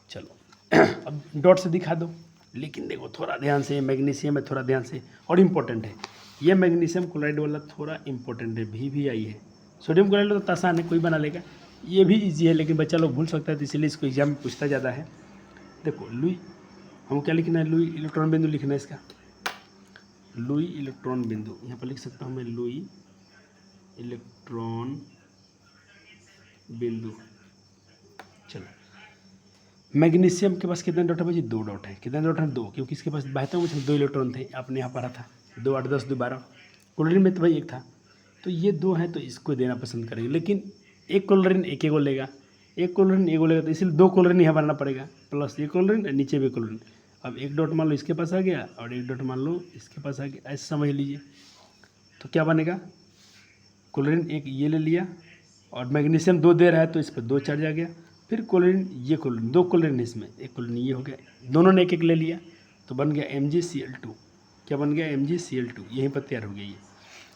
चलो अब डॉट से दिखा दो, लेकिन देखो थोड़ा ध्यान से, मैग्नीशियम है थोड़ा ध्यान से और इम्पोर्टेंट है ये मैग्नीशियम क्लोराइड वाला, थोड़ा इंपॉर्टेंट है, भी आई है। सोडियम क्लोराइड तो आसान है, कोई बना लेगा, ये भी इजी है, लेकिन बच्चा लोग भूल सकता है तो इसलिए इसको एग्जाम में पूछता ज़्यादा है। देखो लुई, हम क्या लिखना है, लुई इलेक्ट्रॉन बिंदु लिखना है इसका, लुई इलेक्ट्रॉन बिंदु, यहाँ पर लिख सकता हूँ मैं लुई इलेक्ट्रॉन बिंदु। चलो, मैग्नीशियम के पास कितने डॉट है भाई, 2 डॉट है। कितने डॉट है, 2, क्योंकि इसके पास 72 में 2 इलेक्ट्रॉन थे, आपने यहाँ पढ़ा था 2, 8, 10, 2, 12। क्लोरीन में तो भाई 1 था, तो ये 2 है तो इसको देना पसंद करेंगे, लेकिन एक क्लोरीन एक को लेगा, एक क्लोरीन एक लेगा, तो इसलिए 2 क्लोरीन यहाँ बनाना पड़ेगा, प्लस ये क्लोरीन नीचे भी क्लोरीन। अब 1 डॉट मान लो इसके पास आ गया और 1 डॉट मान लो इसके पास आ गया, ऐसे समझ लीजिए। तो क्या बनेगा, क्लोरीन 1 ये ले लिया और मैग्नीशियम 2 दे रहा है तो इस पर 2 चार्ज आ गया, फिर क्लोरीन, ये क्लोरीन 2 क्लोरीन इसमें, एक क्लोरीन ये हो गया, दोनों ने 1 ले लिया तो बन गया MgCl2। क्या बन गया, MgCl2, यहीं पर तैयार हो गया ये।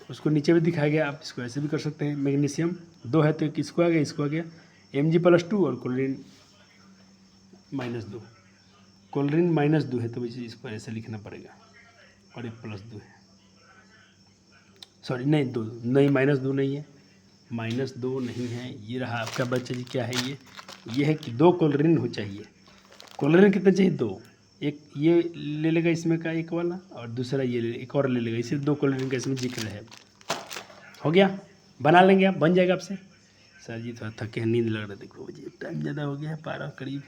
उसको नीचे भी दिखाया गया, आप इसको ऐसे भी कर सकते हैं। मैग्नीशियम 2 है तो किसको आ गया, इसको आ गया, Mg+2 और क्लोरीन -2, क्लोरीन -2 है तो इसको ऐसे लिखना पड़ेगा, और एक +2 है, सॉरी नहीं 2 नहीं, -2 नहीं है, -2 नहीं है, ये रहा आपका बच्चा जी। क्या है ये है कि 2 क्लोरीन हो चाहिए। क्लोरीन कितने चाहिए, 2, एक ये ले लेगा इसमें का एक वाला और दूसरा ये एक और ले लेगा, इसे 2 क्लोरीन का इसमें जिक्र है। हो गया, बना लेंगे आप, बन जाएगा आपसे। सर जी थोड़ा थके हैं, नींद लग रहा है, देखो जी टाइम ज़्यादा हो गया है, 12 करीब,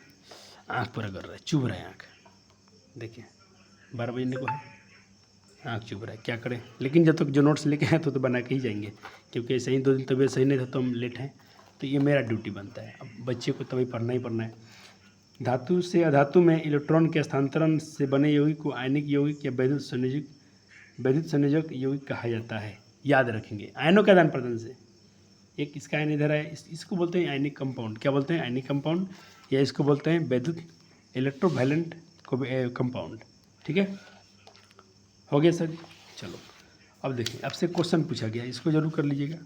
आँख पूरा कर रहा है, चुभ रहा है आँख, देखिए 12 बजने को है, आँख चुभ रहा है, क्या करें। लेकिन जब तक जो नोट्स लेके आए तो बना के ही जाएंगे, क्योंकि ऐसे ही 2 दिन तबीयत सही नहीं था तो हम लेट हैं, तो ये मेरा ड्यूटी बनता है। अब बच्चे को तभी पढ़ना ही पढ़ना है। धातु से अधातु में इलेक्ट्रॉन के स्थानांतरण से बने यौगिक को आयनिक यौगिक या वैद्युत संयोजक यौगिक कहा जाता है। याद रखेंगे, आयनों के आदान प्रदान से। एक इसका आयन इधर है, इसको बोलते हैं आयनिक कंपाउंड। क्या बोलते हैं, आयनिक कंपाउंड, या इसको बोलते हैं वैद्युत इलेक्ट्रोवैलेंट कंपाउंड। ठीक है, हो गया सर। चलो अब देखिए, आपसे क्वेश्चन पूछा गया, इसको जरूर कर लीजिएगा,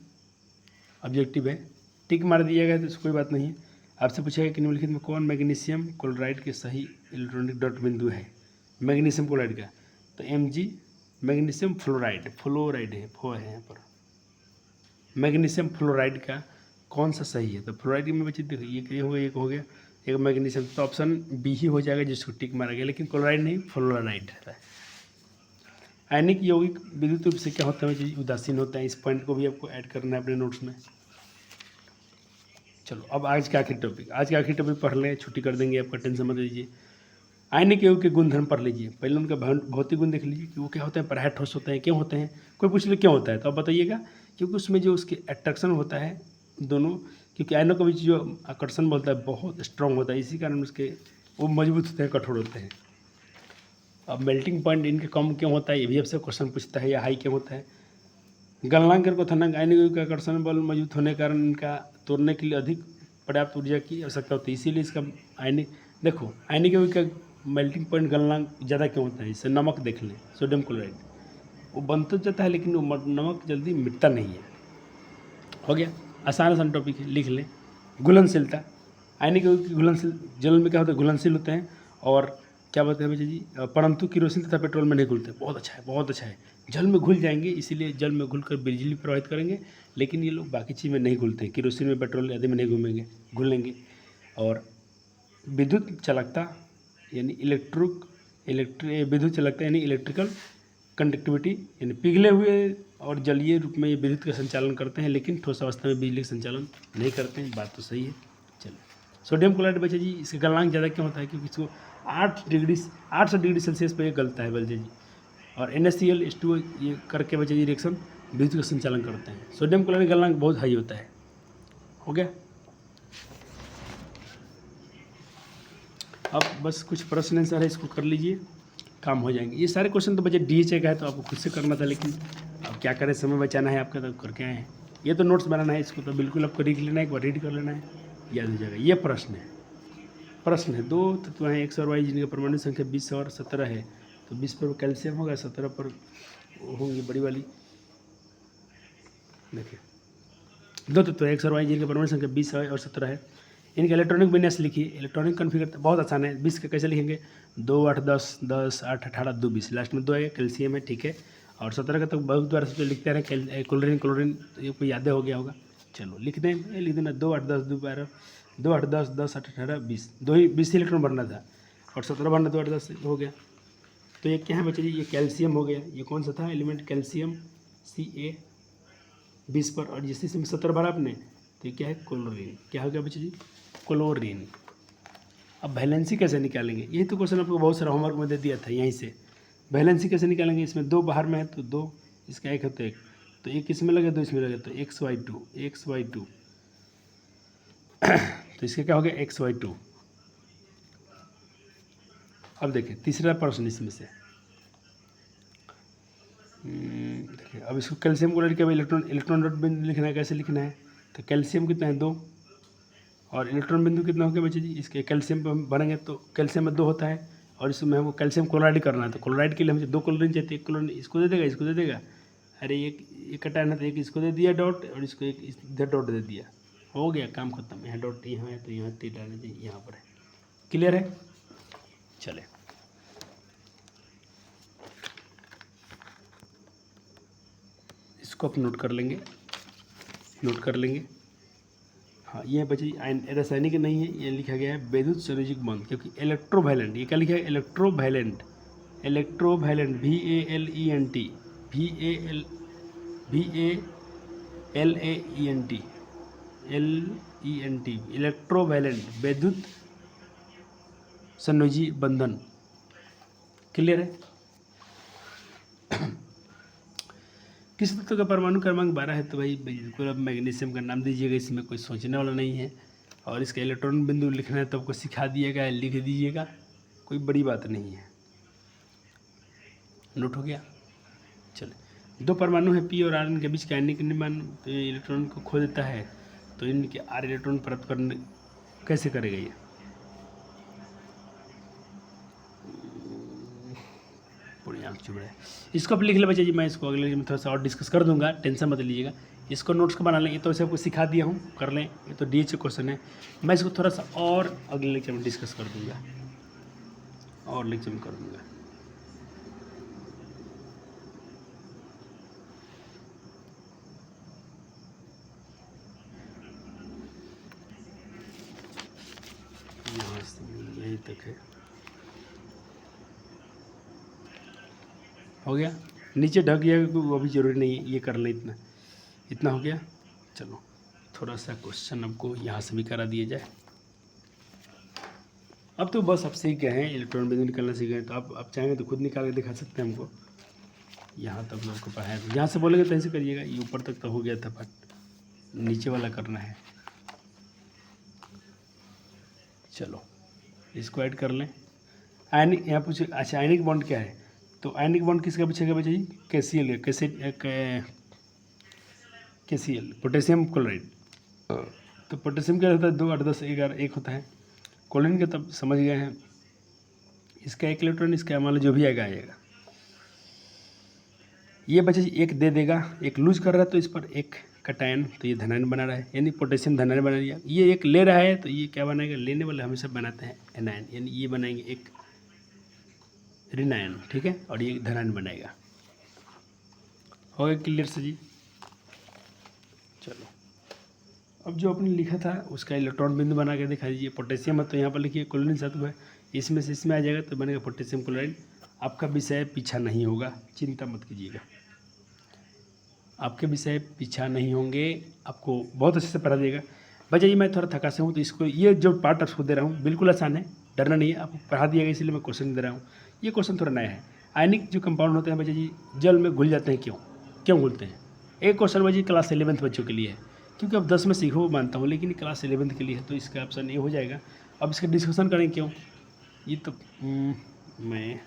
ऑब्जेक्टिव है, टिक मार दिएगा तो कोई बात नहीं है। आपसे पूछेगा कि निम्नलिखित में कौन मैग्नीशियम क्लोराइड के सही इलेक्ट्रॉनिक डॉट बिंदु है, मैग्नीशियम क्लोराइड का, तो Mg मैग्नीशियम फ्लोराइड है, फो है यहाँ पर, मैग्नीशियम फ्लोराइड का कौन सा सही है, तो फ्लोराइड में बच्चे देखिए ये हो गया, एक हो गया, एक मैग्नीशियम, तो ऑप्शन बी ही हो जाएगा जिसको टिक मारा गया, लेकिन क्लोराइड नहीं, फ्लोराइड है। आयनिक यौगिक विद्युत रूप से क्या होता है जी, उदासीन होता है। इस पॉइंट को भी आपको ऐड करना है अपने नोट्स में। चलो अब आज का आखिरी टॉपिक पढ़ लें, छुट्टी कर देंगे, आपका टेंशन मत लीजिए। आयनिक यौगिक के गुणधर्म पढ़ लीजिए, पहले उनका भौतिक गुण देख लीजिए कि वो क्या होते हैं, प्रायः ठोस होते हैं, क्यों होते हैं, कोई पूछ ले क्यों होता है तो आप बताइएगा, क्योंकि उसमें जो उसके अट्रैक्शन होता है दोनों, क्योंकि आयनों के बीच जो आकर्षण बोलता है बहुत स्ट्रॉन्ग होता है, इसी कारण उसके वो मजबूत होते हैं, कठोर होते हैं। अब मेल्टिंग पॉइंट इनके कम क्यों होता है, ये भी आपसे क्वेश्चन पूछता है, या हाई क्यों होता है। गलनांक को थनक आयनिक का आकर्षण बल मौजूद होने के कारण इनका तोड़ने के लिए अधिक पर्याप्त ऊर्जा की आवश्यकता होती है, इसीलिए इसका आयनिक, देखो आयनिक का मेल्टिंग पॉइंट गलनांक ज़्यादा क्यों होता है, इससे नमक देख लें, सोडियम क्लोराइड वो बन तो जाता है लेकिन वो नमक जल्दी मिटता नहीं है। हो गया, आसान टॉपिक है, लिख लें। घुलनशीलता, आयनिक घुलनशील, जल में क्या होता है, घुलनशील होते हैं, और क्या बोलते हैं बच्चे जी, परंतु किरोसिन तथा पेट्रोल में नहीं घुलते। बहुत अच्छा है, जल में घुल जाएंगे, इसीलिए जल में घुलकर बिजली प्रवाहित करेंगे, लेकिन ये लोग बाकी चीज़ में नहीं घुलते, किरोसिन में, पेट्रोल आदि में नहीं घुलेंगे। और विद्युत चालकता यानी विद्युत चालकता यानी इलेक्ट्रिकल कंडक्टिविटी, यानी पिघले हुए और जलीय रूप में ये विद्युत का संचालन करते हैं, लेकिन ठोस अवस्था में बिजली का संचालन नहीं करते हैं। बात तो सही है। चलो, सोडियम क्लोराइड बच्चे जी, इसका गलनांक ज़्यादा क्यों होता है, क्योंकि इसको 800 डिग्री सेल्सियस पर ये गलता है बच्चे जी, और NaCl H2O ये करके बच्चे जी रिएक्शन विद्युत का संचालन करते हैं। सोडियम क्लोराइड गलनांक बहुत हाई होता है। हो गया, अब बस कुछ प्रश्न आंसर है, इसको कर लीजिए। काम हो जाएंगे। ये सारे क्वेश्चन तो बच्चे DHA का है तो आपको खुद से करना था, लेकिन अब क्या करें, समय बचाना है आपका, तो करके आए हैं। ये तो नोट्स बनाना है, इसको तो बिल्कुल आपको लिख लेना है, एक बार रीड कर लेना है, याद हो जाएगा। ये प्रश्न है 2 तत्व हैं X और Y जिनकी परमाणु संख्या 20 और 17 है, तो 20 पर कैल्शियम होगा, 17 पर होंगी बड़ी वाली। देखिए 2 तत्व X और Y जिनकी परमाणु संख्या 20 और 17 है, इनका इलेक्ट्रॉनिक विन्यास लिखिए। इलेक्ट्रॉनिक कॉन्फ़िगर बहुत आसान है। 20 का कैसे लिखेंगे, 2 8 10 10 8 18 2 20, लास्ट में 2 आएगा, कैल्शियम है, ठीक है। और 17 का तो बहुत बार सबसे लिखते हैं क्लोरीन, ये कोई याद हो गया होगा। चलो लिख दें, ये लिख देना 2 8 10 2 12 2 8 10 10 8 18 20, 20 इलेक्ट्रॉन भरना था और 17 भरना, 2 8 10 हो गया। तो ये क्या है बच्चे जी, ये कैल्शियम हो गया। ये कौन सा था एलिमेंट, कैल्शियम Ca 20 पर, और जिस में 17 भरा आपने, तो ये क्या है, क्लोरीन। क्या हो गया बच्चे जी, क्लोरीन। अब वैलेंसी कैसे निकालेंगे, यही तो क्वेश्चन आपको बहुत सारा होमवर्क में दे दिया था। यहीं से वैलेंसी कैसे निकालेंगे, इसमें 2 बाहर में है तो 2, इसका 1 है तो 1, तो 1 इसमें लगे 2 इसमें लगे, तो XY2 तो इसका क्या हो गया, XY2। अब देखिए तीसरा प्रश्न इसमें से, देखिए अब इसको कैल्शियम क्लोराइड के इलेक्ट्रॉन डॉट बिंदु लिखना है, कैसे लिखना है, तो कैल्शियम कितना है 2 और इलेक्ट्रॉन बिंदु कितना हो गया बच्चे जी, इसके कैल्शियम पर भरेंगे तो कैल्शियम में 2 होता है और इसमें हमको कैल्शियम क्लोराइड करना है, तो क्लोराइड के लिए मुझे 2 क्लोरीन चाहिए, 1 क्लोरीन इसको दे देगा, इसको दे देगा, अरे एक कटाना तो एक इसको दे दिया डॉट और इसको एक इधर डॉट दे दिया, हो गया काम खत्म। यहाँ डॉट यहाँ है तो यहाँ टी डालना चाहिए, यहाँ पर है। क्लियर है, चले इसको आप नोट कर लेंगे। हाँ ये बच्चे रासायनिक नहीं है, ये लिखा गया है विद्युत संयोजक बॉन्ड, क्योंकि इलेक्ट्रोवैलेंट, ये क्या लिखा है, इलेक्ट्रोवैलेंट VALENT इलेक्ट्रोवैलेंट विद्युत संयोजी बंधन। क्लियर है। किस तत्व का परमाणु क्रमांक 12 है, तो भाई बिल्कुल अब मैग्नीशियम का नाम दीजिएगा, इसमें कोई सोचने वाला नहीं है। और इसका इलेक्ट्रॉन बिंदु लिखना है तो आपको सिखा दिएगा, लिख दीजिएगा, कोई बड़ी बात नहीं है। नोट हो गया। चले 2 परमाणु है P और R, इनके बीच का आयनिक निर्माण तो इलेक्ट्रॉन को खो देता है, तो इनके R इलेक्ट्रॉन प्राप्त करने कैसे करेगा ये, पूरी आँख चुभ रहा है। इसको आप लिख ले बच्चे जी, मैं इसको अगले में थोड़ा सा और डिस्कस कर दूंगा, टेंशन मत लीजिएगा। इसको नोट्स को बना लें, ये तो वैसे आपको सिखा दिया हूँ, कर लें, ये तो DHA क्वेश्चन है। मैं इसको थोड़ा सा और अगले लेक्चर में डिस्कस कर दूंगा, और लेक्चर में कर दूंगा। यहाँ से यहीं तक है, हो गया। नीचे ढक गया, वो भी जरूरी नहीं है, ये कर लें, इतना हो गया। चलो थोड़ा सा क्वेश्चन आपको यहाँ से भी करा दिया जाए। अब तो बस आप सीख गए हैं, इलेक्ट्रॉन बिंदु निकालना सीख गए, तो आप चाहेंगे तो खुद निकाल के दिखा सकते हैं हमको। यहाँ तक लोग को पढ़ाया, तो यहाँ से बोलेंगे तो ऐसे करिएगा, ये ऊपर तक तो हो गया था, बट नीचे वाला करना है। चलो इसको ऐड कर लें। आयनिक, यहाँ पूछे, अच्छा आयनिक बॉन्ड क्या है, तो आयनिक बॉन्ड किसका पूछेगा बच्चा जी, KCl पोटेशियम क्लोराइड। तो पोटेशियम क्या होता है, 2 8 10 11 1 होता है। क्लोरीन का तब समझ गए हैं, इसका 1 इलेक्ट्रॉन, इसका मान लो जो भी आएगा। ये बच्चा जी 1 दे देगा, 1 लूज कर रहा है तो इस पर 1 कटायन, तो ये धनायन बना रहा है, यानी पोटेशियम धनायन बना दिया। ये 1 ले रहा है तो ये क्या बनाएगा, लेने वाले हमेशा बनाते हैं एनायन, यानी ये बनाएंगे 1 ऋणायन, ठीक है, और ये धनायन बनाएगा। हो गया क्लियर से जी। चलो अब जो आपने लिखा था उसका इलेक्ट्रॉन बिंदु बना के दिखा दीजिए। पोटेशियम है तो यहाँ पर लिखिए क्लोरीन तत्व है, इसमें से इसमें आ जाएगा तो बनेगा पोटेशियम क्लोराइड। आपका विषय पीछा नहीं होगा, चिंता मत कीजिएगा, आपके विषय पीछा नहीं होंगे, आपको बहुत अच्छे से पढ़ा देगा। बच्चा जी मैं थोड़ा थका से हूँ, तो इसको ये जो पार्ट आपको दे रहा हूँ बिल्कुल आसान है, डरना नहीं है, आपको पढ़ा दिया गया इसलिए मैं क्वेश्चन दे रहा हूँ। ये क्वेश्चन थोड़ा नया है। आयनिक जो कंपाउंड होते हैं बच्चा जी जल में घुल जाते हैं, क्यों घुलते हैं? एक क्वेश्चन बच्चा जी क्लास 11th बच्चों के लिए है, क्योंकि अब 10 में सीखो मानता हूँ, लेकिन क्लास 11th के लिए है, तो इसका ऑप्शन ये हो जाएगा। अब इसका डिस्कशन करें क्यों, ये तो मैं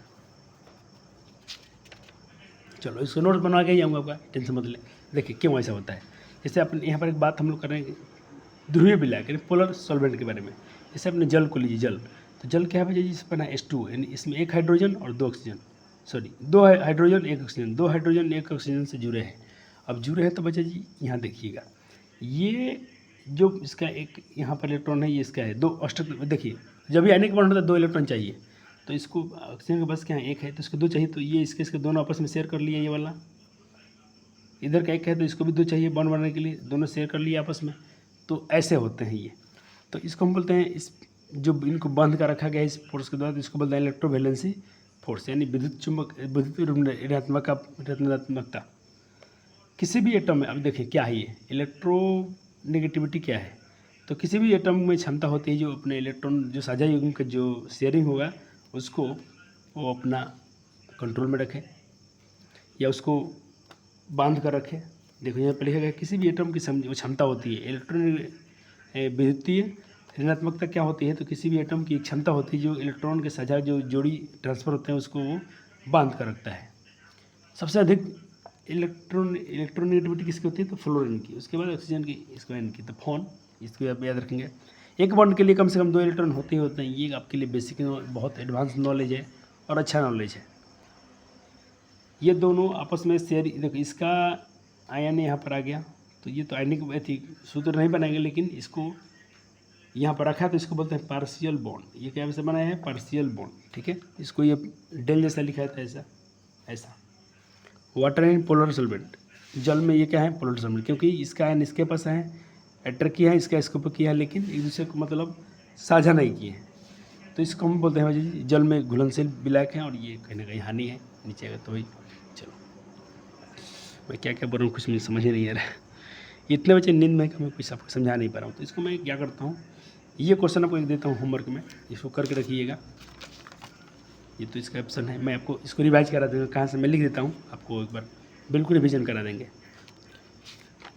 चलो इसको नोट बनवा के ही आऊँगा आपका, टेंशन मत ले। देखिए क्यों ऐसा होता है। जैसे अपन यहाँ पर एक बात हम लोग कर रहे हैं ध्रुवीय विलायक यानी पोलर सॉल्वेंट के बारे में। जैसे अपने जल को लीजिए, जल तो जल क्या है जिस पर ना H2 यानी इसमें एक हाइड्रोजन और दो ऑक्सीजन, सॉरी दो हाइड्रोजन एक ऑक्सीजन, दो हाइड्रोजन एक ऑक्सीजन से जुड़े हैं। अब जुड़े हैं तो बच्चा जी यहाँ देखिएगा, ये जो इसका एक यहाँ पर इलेक्ट्रॉन है ये इसका है, दो अष्टक देखिए जब भी आयनिक बॉन्ड होता है 2 इलेक्ट्रॉन चाहिए, तो इसको ऑक्सीजन के पास क्या है 1 है तो इसको 2 चाहिए, तो ये इसके दोनों आपस में शेयर कर लिए, ये वाला इधर का 1 है तो इसको भी 2 चाहिए बॉन्ड बनाने के लिए, दोनों शेयर कर लिए आपस में। तो ऐसे होते हैं ये, तो इसको हम बोलते हैं इस जो इनको बांध कर रखा गया है इस फोर्स के द्वारा, तो इसको बोलते हैं इलेक्ट्रोवैलेंसी फोर्स यानी विद्युत ऋणात्मकता किसी भी एटम में। अब देखिए क्या है ये इलेक्ट्रोनेगेटिविटी क्या है, तो किसी भी एटम में क्षमता होती है जो अपने इलेक्ट्रॉन जो साझा युग्म का जो शेयरिंग होगा उसको वो अपना कंट्रोल में रखे या उसको बांध कर रखे। देखो यहाँ पर लिखा गया किसी भी एटम की क्षमता होती है विद्युतीय ऋणात्मकता क्या होती है, तो किसी भी एटम की क्षमता होती है जो इलेक्ट्रॉन के साझा जो जोड़ी ट्रांसफ़र होते हैं उसको वो बांध कर रखता है। सबसे अधिक इलेक्ट्रोनेगेटिविटी किसकी होती है, तो फ्लोरीन की, उसके बाद ऑक्सीजन की, इसको एन की, तो फोन इसको आप याद रखेंगे। एक बॉन्ड के लिए कम से कम 2 इलेक्ट्रॉन होते ही होते हैं, ये आपके लिए बेसिक बहुत एडवांस नॉलेज है और अच्छा नॉलेज है। ये दोनों आपस में शेयर, देखो इसका आयन यहाँ पर आ गया तो ये तो आयनिक सूत्र नहीं बनाएंगे, लेकिन इसको यहाँ पर रखा है तो इसको बोलते हैं पार्शियल बॉन्ड। ये क्या से बनाया है, पार्शियल बॉन्ड, ठीक है। इसको ये डेल जैसा लिखा था ऐसा ऐसा। वाटर एंड पोलर सॉल्वेंट, जल में ये क्या है पोलर सॉल्वेंट, क्योंकि इसका आयन इसके पास है, एटर किया है, इसका इसके ऊपर किया है, लेकिन एक दूसरे को मतलब साझा नहीं किए हैं, तो इसको हम बोलते हैं जी जल में घुलनशील विलायक हैं और ये कहीं ना कहीं हानि है नीचे अगर तो वही। चलो मैं क्या क्या बोल रहा हूँ कुछ मुझे समझ ही नहीं आ रहा है, इतने बच्चे नींद में मैं कुछ आपको समझा नहीं पा रहा हूँ। तो इसको मैं क्या करता हूँ, ये क्वेश्चन आपको एक देता हूँ होमवर्क में, इसको करके रखिएगा। ये तो इसका ऑप्शन है, मैं आपको इसको रिवाइज करा दूँगा, कहाँ से मैं लिख देता हूँ, आपको एक बार बिल्कुल रिविजन करा देंगे।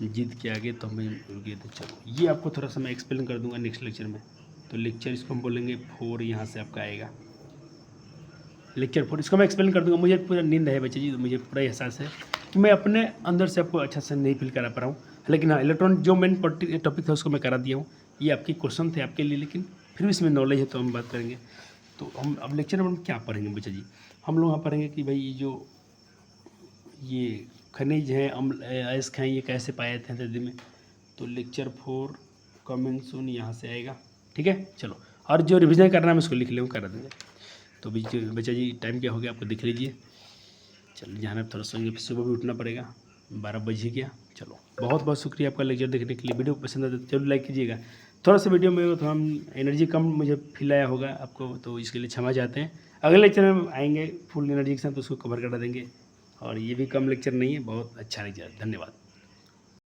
जिद के आगे तो हमें रुकिए, तो चलो ये आपको थोड़ा सा मैं एक्सप्लेन कर दूँगा नेक्स्ट लेक्चर में। तो लेक्चर इसको हम बोलेंगे 4, यहाँ से आपका आएगा लेक्चर 4, इसको मैं एक्सप्लेन कर दूँगा। मुझे पूरा नींद है बच्चे जी, तो मुझे पूरा एहसास है कि मैं अपने अंदर से आपको अच्छा से नहीं फील करा पा रहा हूँ, लेकिन हाँ इलेक्ट्रॉन जो मेन टॉपिक था उसको मैं करा दिया हूँ। ये आपके क्वेश्चन थे आपके लिए, लेकिन फिर भी इसमें नॉलेज है तो हम बात करेंगे। तो हम अब लेक्चर में क्या पढ़ेंगे बच्चा जी, हम लोग यहाँ पढ़ेंगे कि भाई जो ये खनिज है अम्ल अयस्क हैं ये कैसे पाए जाते हैं धरती में। तो लेक्चर 4 कमिंग सून यहाँ से आएगा, ठीक है। चलो और जो रिविजन करना है मैं उसको लिख ले करा देंगे। तो बच्चा जी टाइम क्या हो गया आपको देख लीजिए। चलो जाना थोड़ा सोएंगे, फिर सुबह भी उठना पड़ेगा, 12 बज ही गया। चलो बहुत बहुत शुक्रिया आपका लेक्चर देखने के लिए। वीडियो पसंद आता तो जरूर लाइक कीजिएगा। थोड़ा सा वीडियो में थोड़ा एनर्जी कम मुझे फील आया होगा आपको, तो इसके लिए क्षमा चाहते हैं। अगले लेक्चर में आएंगे फुल एनर्जी के साथ, तो उसको कवर करा देंगे। और ये भी कम लेक्चर नहीं है, बहुत अच्छा लेक्चर। धन्यवाद।